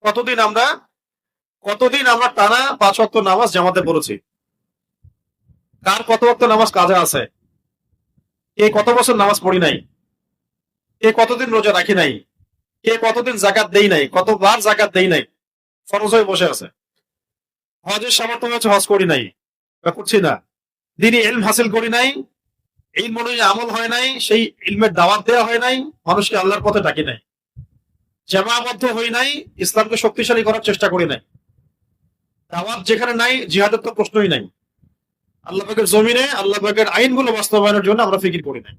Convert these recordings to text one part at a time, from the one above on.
কতদিন আমরা কতদিন আমরা টানা 5 ওয়াক্ত নামাজ জামাতে পড়েছি? কার কত ওয়াক্ত নামাজ কাজা আছে? কে কত বছর নামাজ পড়ি নাই? কে কতদিন রোজা রাখি নাই? কে কতদিন জাকাত দেই নাই? কতবার জাকাত দেই নাই? ফরজ হয়ে বসে আছে। হজের সামর্থ্য হচ্ছে হজ করি নাই বা করছি না। দিনই ইলম হাসিল করি নাই, ইলম অনুযায়ী আমল হয় নাই, সেই ইলমের দাওয়াত দেওয়া হয় নাই, মানুষকে আল্লাহর পথে ডাকি নাই, জামাবদ্ধ হই নাই, ইসলামকে শক্তিশালী করার চেষ্টা করি নাই। দাওয়াত যেখানে নাই, জিহাদের তো প্রশ্নই নাই। আল্লাহ পাকের জমিনে আল্লাহ পাকের আইনগুলো বাস্তবায়নের জন্য আমরা ফিকির করি নাই।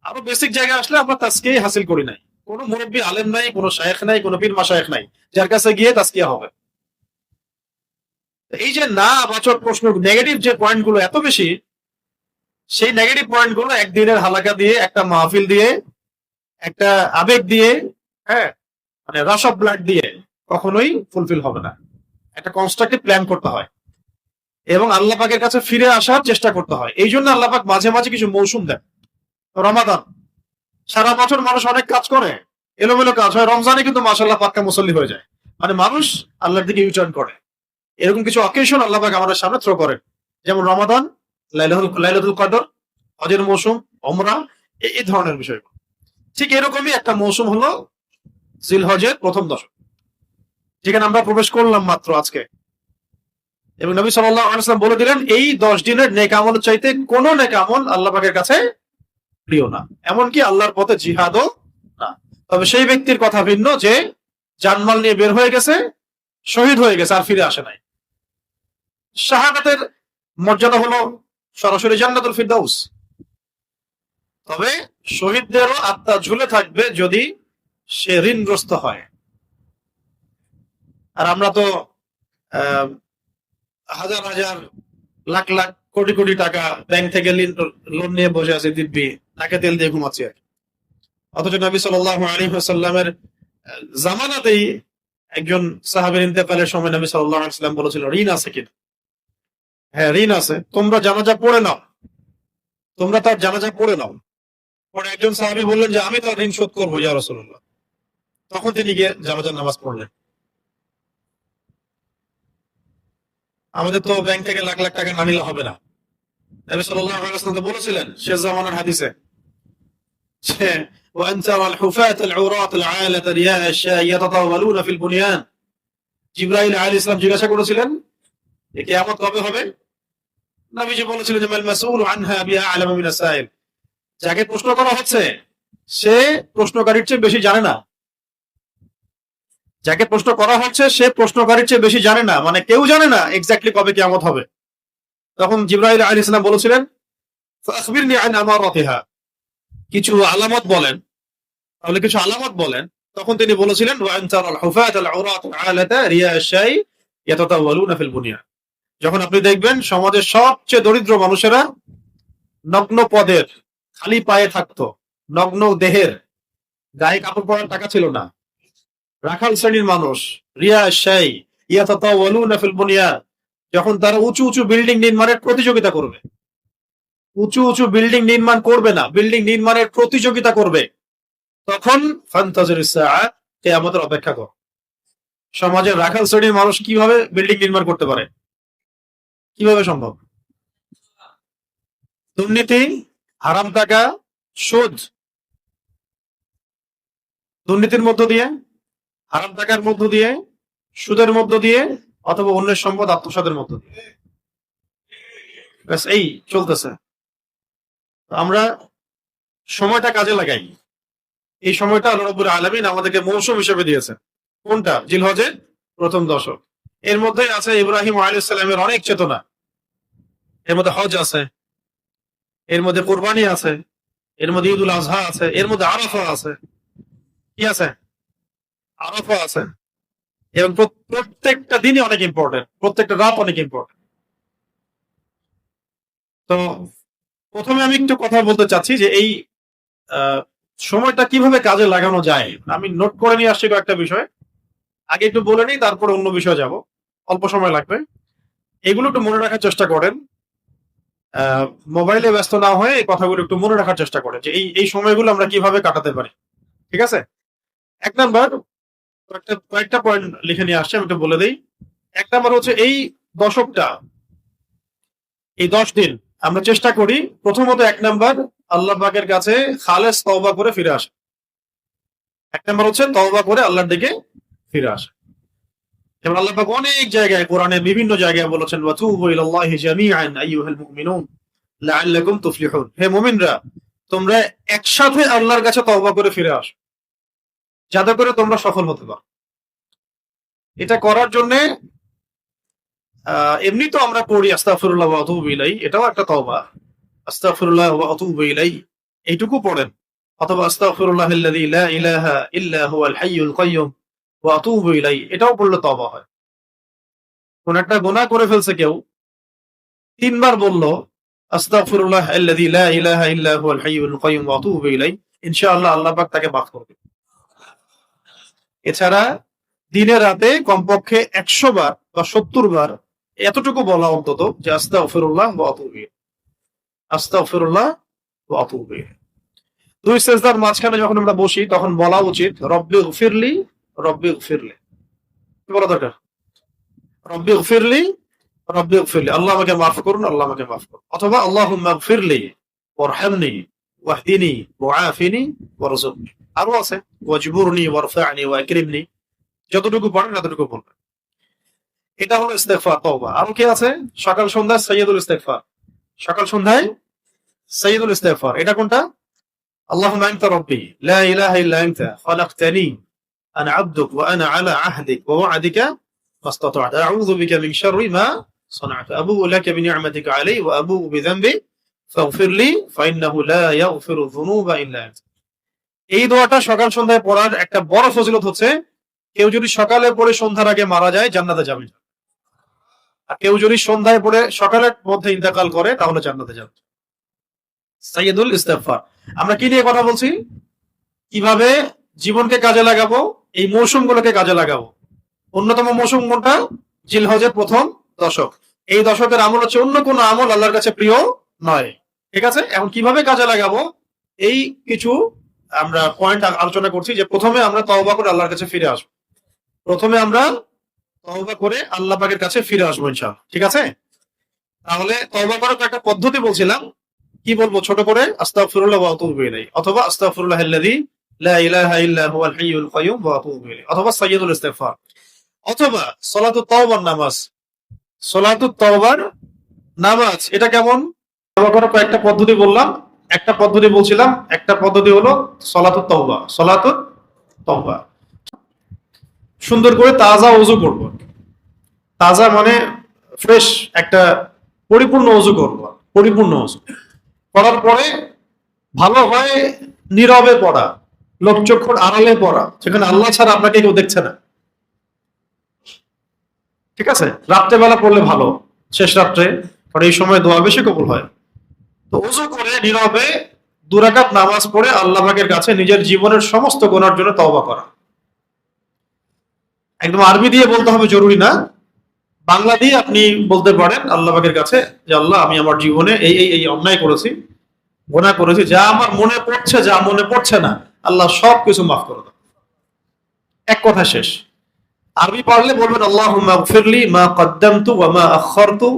আরো বেসিক জায়গায় আসলে আমরা তাজকিয়া হাসিল করি নাই। কোনো মুরব্বী আলেম নাই, কোনো শায়েখ নাই, কোনো পীর মাশায়েখ নাই যার কাছে গিয়ে তাজকিয়া হবে। এই যে না বাচক প্রশ্ন, নেগেটিভ যে পয়েন্ট গুলো এত বেশি, সেই নেগেটিভ পয়েন্ট গুলো একদিনের হালাকা দিয়ে, একটা মাহফিল দিয়ে, একটা আবেগ দিয়ে, হ্যাঁ, মানে রাশ অফ ব্লাড দিয়ে কখনোই ফুলফিল হবে না। একটা কনস্ট্রাকটিভ প্ল্যান করতে হয় এবং আল্লাহ পাকের কাছে ফিরে আসার চেষ্টা করতে হয়। এই জন্য আল্লাহ পাক মাঝে মাঝে কিছু মৌসুম দেন। রমাদান, সারা বছর মানুষ অনেক কাজ করে, এলোমেলো কাজ হয়, রমজানে কিন্তু মাশাআল্লাহ পাক্কা মুসল্লি হয়ে যায়। মানে মানুষ আল্লাহর দিকে ইউটার্ন করে। এরকম কিছু অকেশন আল্লাহ পাক আমাদের সামনে থ্রো করেন, যেমন রমাদান, লাইলাতুল কদর, হজের মৌসুম, ওমরা, এই ধরনের বিষয়। ঠিক এরকমই একটা মৌসুম হলো জিলহজের প্রথম দশক, যেখানে আমরা প্রবেশ করলাম মাত্র আজকে। এবং নবী সাল্লাল্লাহু আলাইহি ওয়াসাল্লাম বলে দিলেন, এই 10 দিনের নেক আমল চাইতে কোন নেক আমল আল্লাহ পাকের কাছে প্রিয় না, এমনকি আল্লাহর পথে জিহাদও না। তবে সেই ব্যক্তির কথা ভিন্ন যে জানমাল নিয়ে বের হয়ে গেছে, শহীদ হয়ে গেছে, আর ফিরে আসে নাই। শাহাদাতের মর্যাদা হলো সরাসরি জান্নাতুল ফিরদাউস। তবে শহীদদেরও আত্মা ঝুলে থাকবে যদি সে ঋণগ্রস্ত হয়। আর আমরা তো আহ, হাজার হাজার, লাখ লাখ, কোটি কোটি টাকা ব্যাংক থেকে লোন নিয়ে বসে আছি দিব্যি, তাকে তেল দিয়ে ঘুমাচ্ছি আর কি। অথচ নবী সাল্লাল্লাহু আলাইহি ওয়াসাল্লামের জামানাতেই একজন সাহাবীর ইন্তেকালের সময় নবী সাল্লাল্লাহু আলাইহি ওয়াসাল্লাম বলেছিল, ঋণ আছে কিনা? হ্যাঁ, ঋণ আছে, তোমরা জানাজা পড়ে নাও, তোমরা তার জানাজা পড়ে নাও। পরে একজন সাহাবী বললেন যে আমি তার ঋণ শোধ করবো ইয়া রাসূলুল্লাহ। তখন তিনি গিয়ে জানাজার নামাজ পড়লেন। আমাদের তো ব্যাংক থেকে লাখ লাখ টাকা না নিলে হবে না। নবী সাল্লাল্লাহু আলাইহি ওয়াসাল্লাম তো বলেছিলেন শেষ জামানার হাদিসে, যে وأن ترى الحفاة العراة العالة رياء الشاء يتطاولون في البنيان। জিবরাইল আলাইহিস সালাম জিজ্ঞাসা করেছিলেন যে কিয়ামত কবে হবে? নবীজি বলেছিলেন যে মাল মাসউলু আনহা বিআ'লাম মিনাস সাইল। যাকে প্রশ্ন করা হচ্ছে সে প্রশ্নকারীর চেয়ে বেশি জানে না। যাকে প্রশ্ন করা হচ্ছে সে প্রশ্নকারীর চেয়ে বেশি জানে না, মানে কেউ জানে না এক্স্যাক্টলি কবে কিয়ামত হবে। তখন জিবরাইল আলাইহিস সালাম বলেছিলেন, ফাখবিরনি আন আমারাতিহা, কিছু আলামত বলেন, তাহলে কিছু আলামত বলেন। তখন তিনি বলেছিলেন, ওয়া আন তারাল হুফাত আল উরাত আল আলাতা রিয়া আশ-শাই ইয়াতাতাওয়ালুনা ফিল বুনিয়ান। যখন আপনি দেখবেন সমাজের সবচেয়ে দরিদ্র মানুষেরা নগ্ন পদের, খালি পায়ে থাকতো, নগ্ন দেহের, গায়ে কাপড় পরার টাকা ছিল না, রাখাল শ্রেণীর মানুষ, রিয়া আশ-শাই ইয়াতাতাওয়ালুনা ফিল বুনিয়ান, যখন তারা উঁচু উঁচু বিল্ডিং নির্মাণের প্রতিযোগিতা করবে, উঁচু উঁচু বিল্ডিং নির্মাণ করবে না, বিল্ডিং নির্মাণের প্রতিযোগিতা করবে, তখন ফান্তাজিরিস সাআ, কিয়ামতের অপেক্ষা কর। সমাজের রাখাল শ্রেণীর মানুষ কিভাবে বিল্ডিং নির্মাণ করতে পারে? কিভাবে সম্ভব? দুর্নীতি, হারাম টাকা, সুদ, দুর্নীতির মধ্য দিয়ে, হারাম টাকার মধ্য দিয়ে, সুদের মধ্য দিয়ে, অথবা অন্যের সম্পদ আত্মসাতের মধ্য দিয়ে, ব্যাস এই চলতেছে। আমরা সময়টা কাজে লাগাই। এই সময়টা আল্লাহ রাব্বুল আলামিন আমাদেরকে মৌসুম হিসেবে দিয়েছেন। কোনটা? জিলহজের প্রথম দশক। এর মধ্যে আছে ইব্রাহিম আলাইহিস সালামের অনেক চেতনা, এর মধ্যে হজ আছে, এর মধ্যে কুরবানি আছে, এর মধ্যে ঈদুল আজহা আছে, এর মধ্যে আরাফা আছে। কি আছে? আরাফা আছে। এবং প্রত্যেকটা দিনই অনেক ইম্পর্টেন্ট, প্রত্যেকটা রাত অনেক ইম্পর্টেন্ট। তো প্রথমে আমি একটু কথা বলতে চাচ্ছি যে এই সময়টা কিভাবে কাজে লাগানো যায়। আমি নোট করে নিয়ে আসছি কয়েকটা বিষয়, আগে একটু বলে নিই, তারপরে অন্য বিষয়ে যাব, অল্প সময় লাগবে। এগুলো একটু মনে রাখার চেষ্টা করেন, মোবাইলে ব্যস্ত না হয়ে এই কথাগুলো একটু মনে রাখার চেষ্টা করেন যে এই এই সময়গুলো আমরা কিভাবে কাটাতে পারি। ঠিক আছে? এক নাম্বার, কয়েকটা পয়েন্ট লিখে নিয়ে আসছে, আমি একটু বলে দিই। এক নাম্বার হচ্ছে এই দশকটা, এই 10 দিন আমরা চেষ্টা করি প্রথমত এক নাম্বার আল্লাহ পাকের কাছে খালেস তওবা করে ফিরে আসা। এক নাম্বার হচ্ছে তওবা করে আল্লাহর দিকে ফিরে আসা। যেমন আল্লাহ পাক অনেক জায়গায় কোরআনে বিভিন্ন জায়গায় বলেছেন ওয়াতুবু ইলাল্লাহি জামিআন আইয়ুহাল মুমিনুন লাআল্লাকুম তুফলিহুন, হে মুমিনরা তোমরা একসাথে আল্লাহর কাছে তওবা করে ফিরে আসো যাতে করে তোমরা সফল হতে পারো। এটা করার জন্য এমনি তো আমরা পড়ি আস্তাগফিরুল্লাহ ওয়া আতুবু ইলাইহি, এটাও একটা তওবা। আস্তাগফিরুল্লাহ ওয়া আতুবু ইলাইহি এইটুকু পড়েন, অথবা আস্তাগফিরুল্লাহাল্লাযী লা ইলাহা ইল্লা হুয়াল হাইয়ুল কাইয়্যুম ওয়া আতুবু ইলাইহি, এটাও পড়লে তওবা হয়। কোন একটা গুনাহ করে ফেলছে কেউ, 3 বার বলল আস্তাগফিরুল্লাহাল্লাযী লা ইলাহা ইল্লা হুয়াল হাইয়ুল কাইয়্যুম ওয়া আতুবু ইলাইহি, ইনশাআল্লাহ আল্লাহ পাক তাকে মাফ করবে। এছাড়া দিনে রাতে কমপক্ষে 100 বার বা 70 বার এতটুকু বলা অন্তত যে আস্তাগফিরুল্লাহ ওয়া আতুবু ইলাইহি, আস্তাগফিরুল্লাহ ওয়া আতুবু ইলাইহি। দুই সেজদার মাঝখানে যখন আমরা বসি তখন বলা উচিত রব্বি গফিরলি, রব্বি গফিরলি। কি বলা দরকার? রব্বি গফিরলি, রব্বি গফিরলি, আল্লাহ আমাকে মাফ করুন, আল্লাহ আমাকে মাফ করুন। অথবা আল্লাহুম্মা গফিরলি ওয়ারহামনি ওয়াহদিনি ওয়াআফিনি ওয়ারযুকনি। আরো আছে ওয়াজবুরনি ওয়ারফা'নি ওয়াকরিমনি, যতটুকু পারেন ততটুকু বলবেন। এটা হলো ইস্তেগফার, তওবা। আর কি আছে? সকাল সন্ধ্যায় সাইয়্যিদুল ইস্তেগফার, সকাল সন্ধ্যায় সাইয়্যিদুল ইস্তেগফার। এটা কোনটা? اللهم أنت ربي لا إله إلا أنت خلقتني أنا عبدك وأنا على عهدك ووعدك ما استطعت أعوذ بك من شر ما صنعت أبوء لك بنعمتك علي وأبوء بذنبي فاغفر لي فإنه لا يغفر الذنوب إلا أنت। এই দোয়াটা সকাল সন্ধ্যায় পড়ার একটা বড় ফজিলত হচ্ছে কেউ যদি সকালে পড়ে সন্ধ্যার আগে মারা যায় জান্নাতে যাবে, আর কেউ যদি সন্ধ্যায় পড়ে সকালের মধ্যে ইন্তেকাল করে তাহলে জান্নাতে যাবে। সাইয়্যিদুল ইস্তেগফার। আমরা কি নিয়ে কথা বলছি? কিভাবে জীবনকে কাজে লাগাবো, এই মৌসুমগুলোকে কাজে লাগাবো। অন্যতম মৌসুম কোনটা? জিলহজের প্রথম দশক। এই দশকের আমল হচ্ছে অন্য কোন আমল আল্লাহর কাছে প্রিয় নয়। ঠিক আছে, এখন কিভাবে কাজে লাগাবো এই কিছু আমরা পয়েন্ট আলোচনা করছি। যে প্রথমে আমরা তওবা করে আল্লাহর কাছে ফিরে আসবো, প্রথমে আমরা তওবা করে আল্লাহ পাকের কাছে ফিরে আসবো ইনশাআল্লাহ। ঠিক আছে, তাহলে তওবা করার একটা পদ্ধতি বলছিলাম। কি বলবো ছোট করে? আস্তাগফিরুল্লাহ ওয়া আতুবু ইলাইহি, অথবা আস্তাগফিরুল্লাহাল্লাযী লা ইলাহা ইল্লা হুয়াল হাইয়ুল কাইয়্যুম ওয়া আতুবু ইলাইহি, অথবা সাইয়্যিদুল ইস্তিগফার, অথবা সালাতুত তাওবার নামাজ। সালাতুত তাওবার নামাজ এটা কেমন? তওবা করার কয়েকটা পদ্ধতি বললাম, একটা পদ্ধতি বলছিলাম, একটা পদ্ধতি হলো সালাতুত তাওবা। সালাতুত তাওবা সুন্দর করে তাজা ওযু করব। তাজা মানে ফ্রেশ, একটা পরিপূর্ণ ওযু করব, পরিপূর্ণ ওযু করার পরে ভালো হয় নীরবে পড়া, লোকচক্ষুর আড়ালে পড়া, যেখানে আল্লাহ ছাড়া আপনাকে কেউ দেখছে না। ঠিক আছে, রাত্রেবেলা পড়লে ভালো, শেষ রাত্রে, কারণ এই সময় দোয়া বেশি কবুল হয়। তো ওযু করে নীরবে 2 রাকাত নামাজ পড়ে আল্লাহ পাকের কাছে নিজের জীবনের সমস্ত গুনার জন্য তওবা করা। একদম আরবি দিয়ে বলতে হবে জরুরি না, বাংলা দিয়ে আপনি বলতে পারেন আল্লাহ পাকের কাছে যে আল্লাহ আমি আমার জীবনে এই এই এই অন্যায় করেছি, গুনাহ করেছি, যা আমার মনে পড়ছে, যা মনে পড়ছে না, আল্লাহ সবকিছু মাফ করে দাও। এক কথা শেষ। আরবি পারলে বলবেন আল্লাহুম্মা গফিরলি মা কদ্দামতু ওয়া মা আখখারতু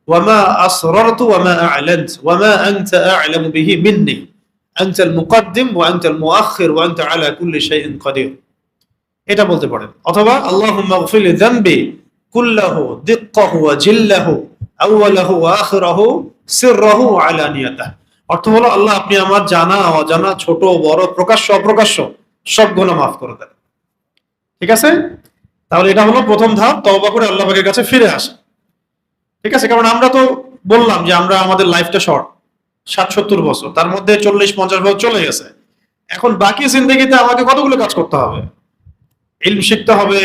ওয়া মা আসরারতু ওয়া মা আ'লানতু ওয়া মা আনতা আ'লামু বিহি মিন্নি আনতাল মুকদ্দিম ওয়া আনতাল মুআখখির ওয়া আনতা আলা কুল্লি শাইইন কাদির। এটা বলতে পারেন। অথবা আল্লাহুম্মা গফিরলি যামবি কুল্লাহু দিক্কাহু ওয়া জিল্লাহু আউওয়ালাহু ওয়া আখিরাহু সিররাহু ওয়া আলানিয়াতাহু। অর্থ হলো আল্লাহ আপনি আমার জানা অজানা, ছোট বড়, প্রকাশ্য অপ্রকাশ্য সব গুনাহ মাফ করে দেন। ঠিক আছে, তাহলে এটা হলো প্রথম ধাপ, তওবা করে আল্লাহ পাকের কাছে ফিরে আসা। ঠিক আছে, কারণ আমরা তো বললাম যে আমরা আমাদের লাইফটা শর্ট, 60-70 বছর, তার মধ্যে 40-50 বছর চলে গেছে। এখন বাকি জিন্দেগিতে আমাকে কতগুলো কাজ করতে হবে? ইলম শিখতে হবে,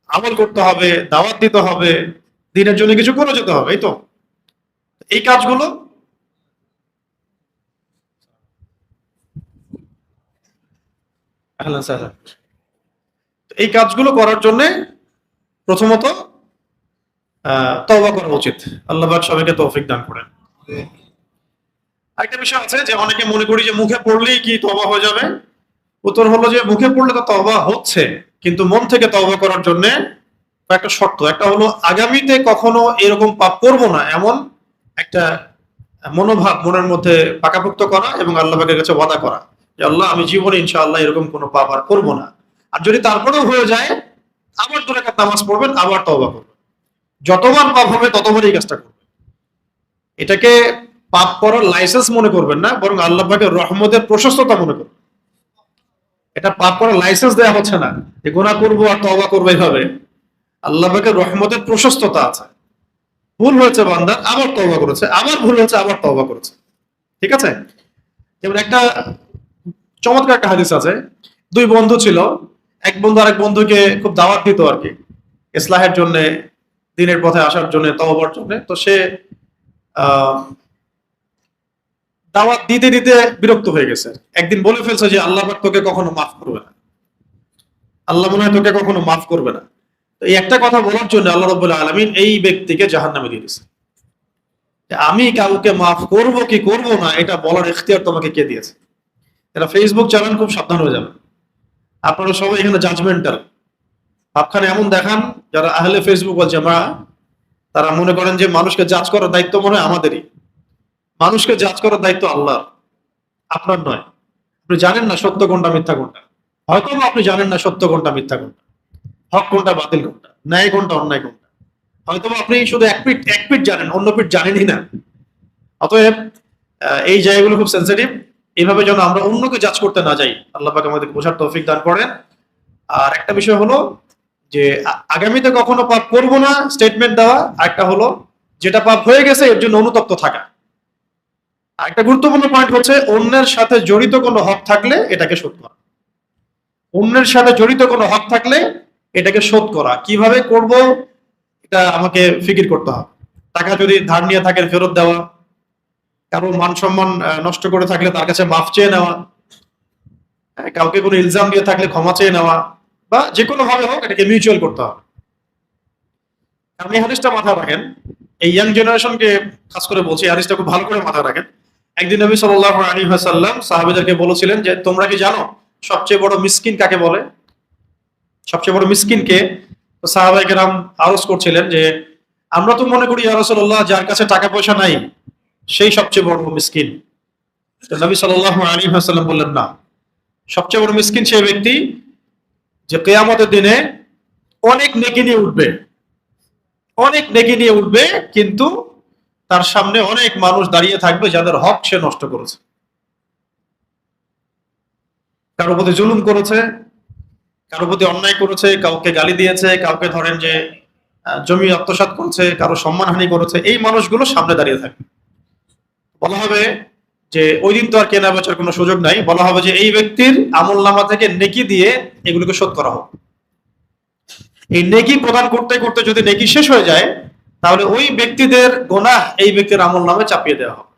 আমল করতে হবে, দাওয়াত দিতে হবে, দিনের জন্য কিছু করে যেতে হবে। এই তো এই কাজগুলো এই কাজগুলো করার জন্য প্রথমত তওবা করা উচিত। আল্লাহ পাক সবাইকে তৌফিক দান করেন। আরেকটা বিষয় আছে যে অনেকে মনে করি যে মুখে পড়লেই কি তওবা হয়ে যাবে। উত্তর হলো যে মুখে পড়লে তো তওবা হচ্ছে, কিন্তু মন থেকে তওবা করার জন্য একটা শর্ত। একটা হলো আগামীতে কখনো এরকম পাপ করবো না, এমন একটা মনোভাব মনের মধ্যে পাকাপোক্ত করা, এবং আল্লাহ পাকের কাছে ওয়াদা করা যে আল্লাহ আমি জীবনে ইনশাআল্লাহ এরকম কোনো পাপ আর করবো না। আর যদি তারপরেও হয়ে যায়, আবার 2 রাকাত নামাজ পড়বেন, আবার তওবা করবেন। যতবার পাপ হবে ততবারই এই কাজটা করবেন। এটাকে পাপ করার লাইসেন্স মনে করবেন না, বরং আল্লাহ পাকের রহমতের প্রশস্ততা মনে করবেন। এটা পাপ করার লাইসেন্স দেওয়া হচ্ছে না যে গুনাহ করবো আর তওবা করবো এইভাবে। আল্লাহ পাকের রহমতের প্রশস্ততা আছে। ভুল হয়েছে বান্দার, আবার তওবা করেছে, আবার ভুল হয়েছে, আবার তওবা করেছে। ঠিক আছে? যেমন একটা চমৎকার একটা হাদিস আছে, 2 বন্ধু ছিল, এক বন্ধু আরেক বন্ধুকে খুব দাওয়াত দিত আর কি, ইসলাহের জন্য, দিনের পথে আসার জন্য, তওবার জন্য। তো সে দাওয়াত দিতে দিতে বিরক্ত হয়ে গেছে। একদিন বলে ফেলছে যে আল্লাহ পাক তোকে কখনো মাফ করবে না, আল্লাহ মনে হয় তোকে কখনো মাফ করবে না। তো এই একটা কথা বলার জন্য আল্লাহ রাব্বুল আলামিন এই ব্যক্তিকে জাহান্নামে দিয়ে দিয়েছে। আমি কাউকে মাফ করব কি করব না এটা বলার ইখতিয়ার তোমাকে কে দিয়েছে? এটা ফেসবুক চালান, খুব সাবধান হয়ে যাবে। আপনারা সবাই এখানে জাজমেন্টাল ভাবখানে এমন দেখান, যারা আহলে ফেসবুক ওয়াল জামা, তারা মনে করেন যে মানুষকে জাজ করার দায়িত্ব মনে হয় আমাদেরই। মানুষকে জাজ করার দায়িত্ব আল্লাহর, আপনার নয়। আপনি জানেন না সত্য কোনটা মিথ্যা কোনটা, হয়তো আপনি জানেন না সত্য কোনটা মিথ্যা কোনটা, হক কোনটা বাতিল কোনটা, ন্যায় কোনটা অন্যায় কোনটা। হয়তো আপনি শুধু এক পিঠ জানেন, অন্য পিঠ জানেনই না। অতএব এই জায়গাগুলো খুব সেন্সিটিভ। এইভাবে যেন আমরা অন্যকে জাজ করতে না যাই, আল্লাহ পাক আমাদেরকে বোঝার তৌফিক দান করেন। আর একটা বিষয় হলো যে আগামীতে কখনো পাপ করব না স্টেটমেন্ট দেওয়া, আর একটা হলো যেটা পাপ হয়ে গেছে এর জন্য অনুতপ্ত থাকা। আর একটা গুরুত্বপূর্ণ পয়েন্ট হচ্ছে অন্যের সাথে জড়িত কোনো হক থাকলে এটাকে শোধ করা। অন্যের সাথে জড়িত কোনো হক থাকলে এটাকে শোধ করা কিভাবে করব, এটা আমাকে ফিকির করতে হবে। টাকা যদি ধার নিয়ে থাকেন ফেরত দেওয়া, কারো মান সম্মান নষ্ট করে থাকলে তার কাছে মাফ চেয়ে নেওয়া, কাউকে কোনো ইলজাম দিয়ে থাকলে ক্ষমা চেয়ে নেওয়া, বা যে কোনো ভাবে হোক এটাকে মিউচুয়াল করতে হবে। আপনি হাদিসটা মাথায় রাখেন, এই ইয়াং জেনারেশনকে খাস করে বলছি, হাদিসটা খুব ভালো করে মাথায় রাখেন। একদিন নবী সাল্লাল্লাহু আলাইহি ওয়াসাল্লাম সাহাবাদেরকে বলেছিলেন যে তোমরা কি জানো সবচেয়ে বড় মিসকিন কাকে বলে? সবচেয়ে বড় মিসকিন কে? তো সাহাবায়ে কেরাম আরজ করছিলেন যে আমরা তো মনে করি ইয়া রাসূলুল্লাহ যার কাছে টাকা পয়সা নাই সেই সবচেয়ে বড় মিসকিন। তো নবী সাল্লাল্লাহু আলাইহি ওয়াসাল্লাম বললেন না, সবচেয়ে বড় মিসকিন সেই ব্যক্তি যে কিয়ামতের দিনে অনেক নেকি নিয়ে উঠবে, অনেক নেকি নিয়ে উঠবে, কিন্তু তার সামনে অনেক মানুষ দাঁড়িয়ে থাকবে যাদের হক সে নষ্ট করেছে, কারো প্রতি জুলুম করেছে, কারো প্রতি অন্যায় করেছে, কাউকে গালি দিয়েছে, কাউকে ধরেন যে জমি আত্মসাৎ করেছে, কারো সম্মানহানি করেছে। এই মানুষগুলো সামনে দাঁড়িয়ে থাকবে। বলা হবে যে ওই দিন তো আর কেনা বেচার কোনো সুযোগ নাই, বলা হবে যে এই ব্যক্তির আমলনামা থেকে নেকি দিয়ে এগুলোকে শোধ করা হোক। এই নেকি প্রদান করতে করতে যদি নেকি শেষ হয়ে যায়, তাহলে ওই ব্যক্তিদের গুনাহ এই ব্যক্তির আমলনামায় চাপিয়ে দেওয়া হবে।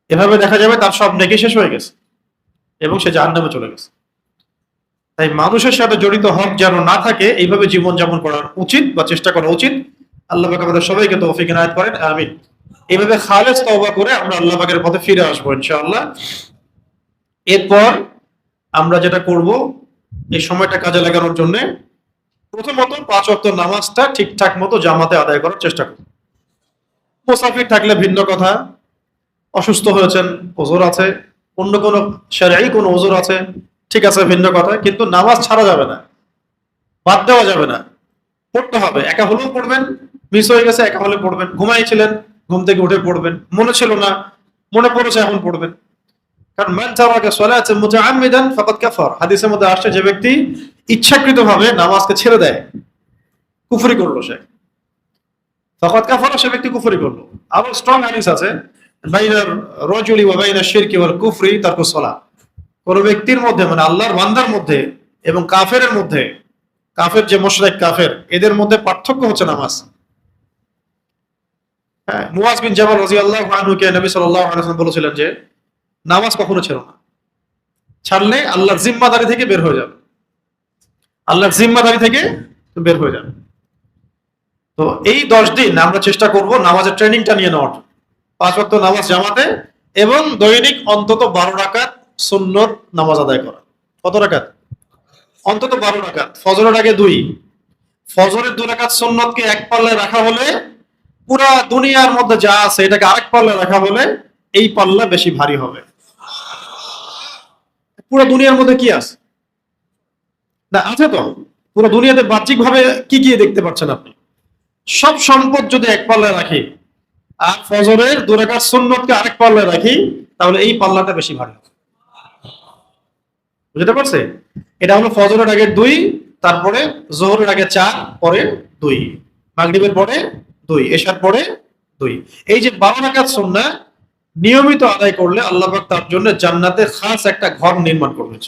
এভাবে দেখা যাবে তার সব নেকি শেষ হয়ে গেছে এবং সে জাহান্নামে চলে গেছে। তাই মানুষের সাথে জড়িত হক যেন না থাকে, এইভাবে জীবন যাপন করা উচিত বা চেষ্টা করা উচিত। আল্লাহ পাক আমাদের সবাইকে তৌফিক ইনায়াত করেন, আমিন। এইভাবে খালেস তওবা করে আমরা আল্লাহ পাকের পথে ফিরে আসবো ইনশাআল্লাহ। এরপর আমরা যেটা করব, এই সময়টা কাজে লাগানোর জন্য প্রথমত 5 ওয়াক্ত নামাজটা ঠিকঠাক মতো জামাতে আদায় করার চেষ্টা করব। মুসাফির থাকলে ভিন্ন কথা, অসুস্থ হয়েছেন, ওযর আছে, অন্য কোনো শরঈ কোনো ওযর আছে, ঠিক আছে, ভিন্ন কথা, কিন্তু নামাজ ছাড়া যাবে না, বাদ দেওয়া যাবে না, পড়তে হবে। একা হলেও পড়বেন, মিস হয়ে গেছে একা হলে পড়বেন, ঘুমাইছিলেন ঘুম থেকে উঠে পড়বেন, মনে ছিল না মনে পড়েছে এখন পড়বেন। কারণ মান তারাকা সালাতান মুতাআম্মিদান ফাকাদ কাফার, হাদিসের মধ্যে আসছে যে ব্যক্তি ইচ্ছাকৃতভাবে নামাজকে ছেড়ে দেয়, কুফরি করলো সে, ফাকাদ কাফার, সে ব্যক্তি কুফরি করলো। আবার স্ট্রং হাদিস আছে বাইনার রাজুলি ওয়া বাইনাশ শিরকি ওয়াল কুফরি তারকুস সালাহ, কোন ব্যক্তির মধ্যে মানে আল্লাহর বান্দার মধ্যে এবং কাফেরের মধ্যে, কাফের যে মুশরিক কাফের, এদের মধ্যে পার্থক্য হচ্ছে নামাজ। হ্যাঁ, মুয়াজ বিন জাবাল রাদিয়াল্লাহু আনহুকে নবী সাল্লাল্লাহু আলাইহি ওয়াসাল্লাম বলেছিলেন যে নামাজ কখনো ছেড়ো না, ছাড়লে আল্লাহর জিম্মাদারি থেকে বের হয়ে যাবে, আল্লাহর জিম্মাদারি থেকে বের হয়ে যাবে। তো এই 10 দিন আমরা চেষ্টা করব নামাজের ট্রেনিংটা নিয়ে নেওয়ার, 5 ওয়াক্ত নামাজ জামাতে এবং দৈনিক অন্তত 12 রাকাত সুন্নত নামাজ আদায় করা। কত রাকাত? অন্তত 12 রাকাত। ফজরের আগে 2, ফজরের 2 রাকাত সুন্নতকে এক পাল্লায় রাখা হলে পুরা দুনিয়ার মধ্যে যা আছে এটাকে আরেক পাল্লায় রাখা হলে এই পাল্লা বেশি ভারী হবে। পুরো দুনিয়ার মধ্যে কি আছে? না আছে তো, পুরো দুনিয়াতে বাহ্যিক ভাবে কি কি দেখতে পাচ্ছেন আপনি? সব সম্পদ যদি এক পাল্লায় রাখি আর ফজরের 2 রাকাত সুন্নতকে আরেক পাল্লায় রাখি, তাহলে এই পাল্লাটা বেশি ভারী হবে। বুঝতে পারছে? এটা হলো ফজরের আগে 2, তারপরে যোহরের আগে 4, পরে 2, মাগরিবের পরে 2, এশার পরে 2। এই যে 12 রাকাত সুন্নাহ নিয়মিত আদায় করলে আল্লাহ পাক তার জন্য জান্নাতে খাস একটা ঘর নির্মাণ করবেন।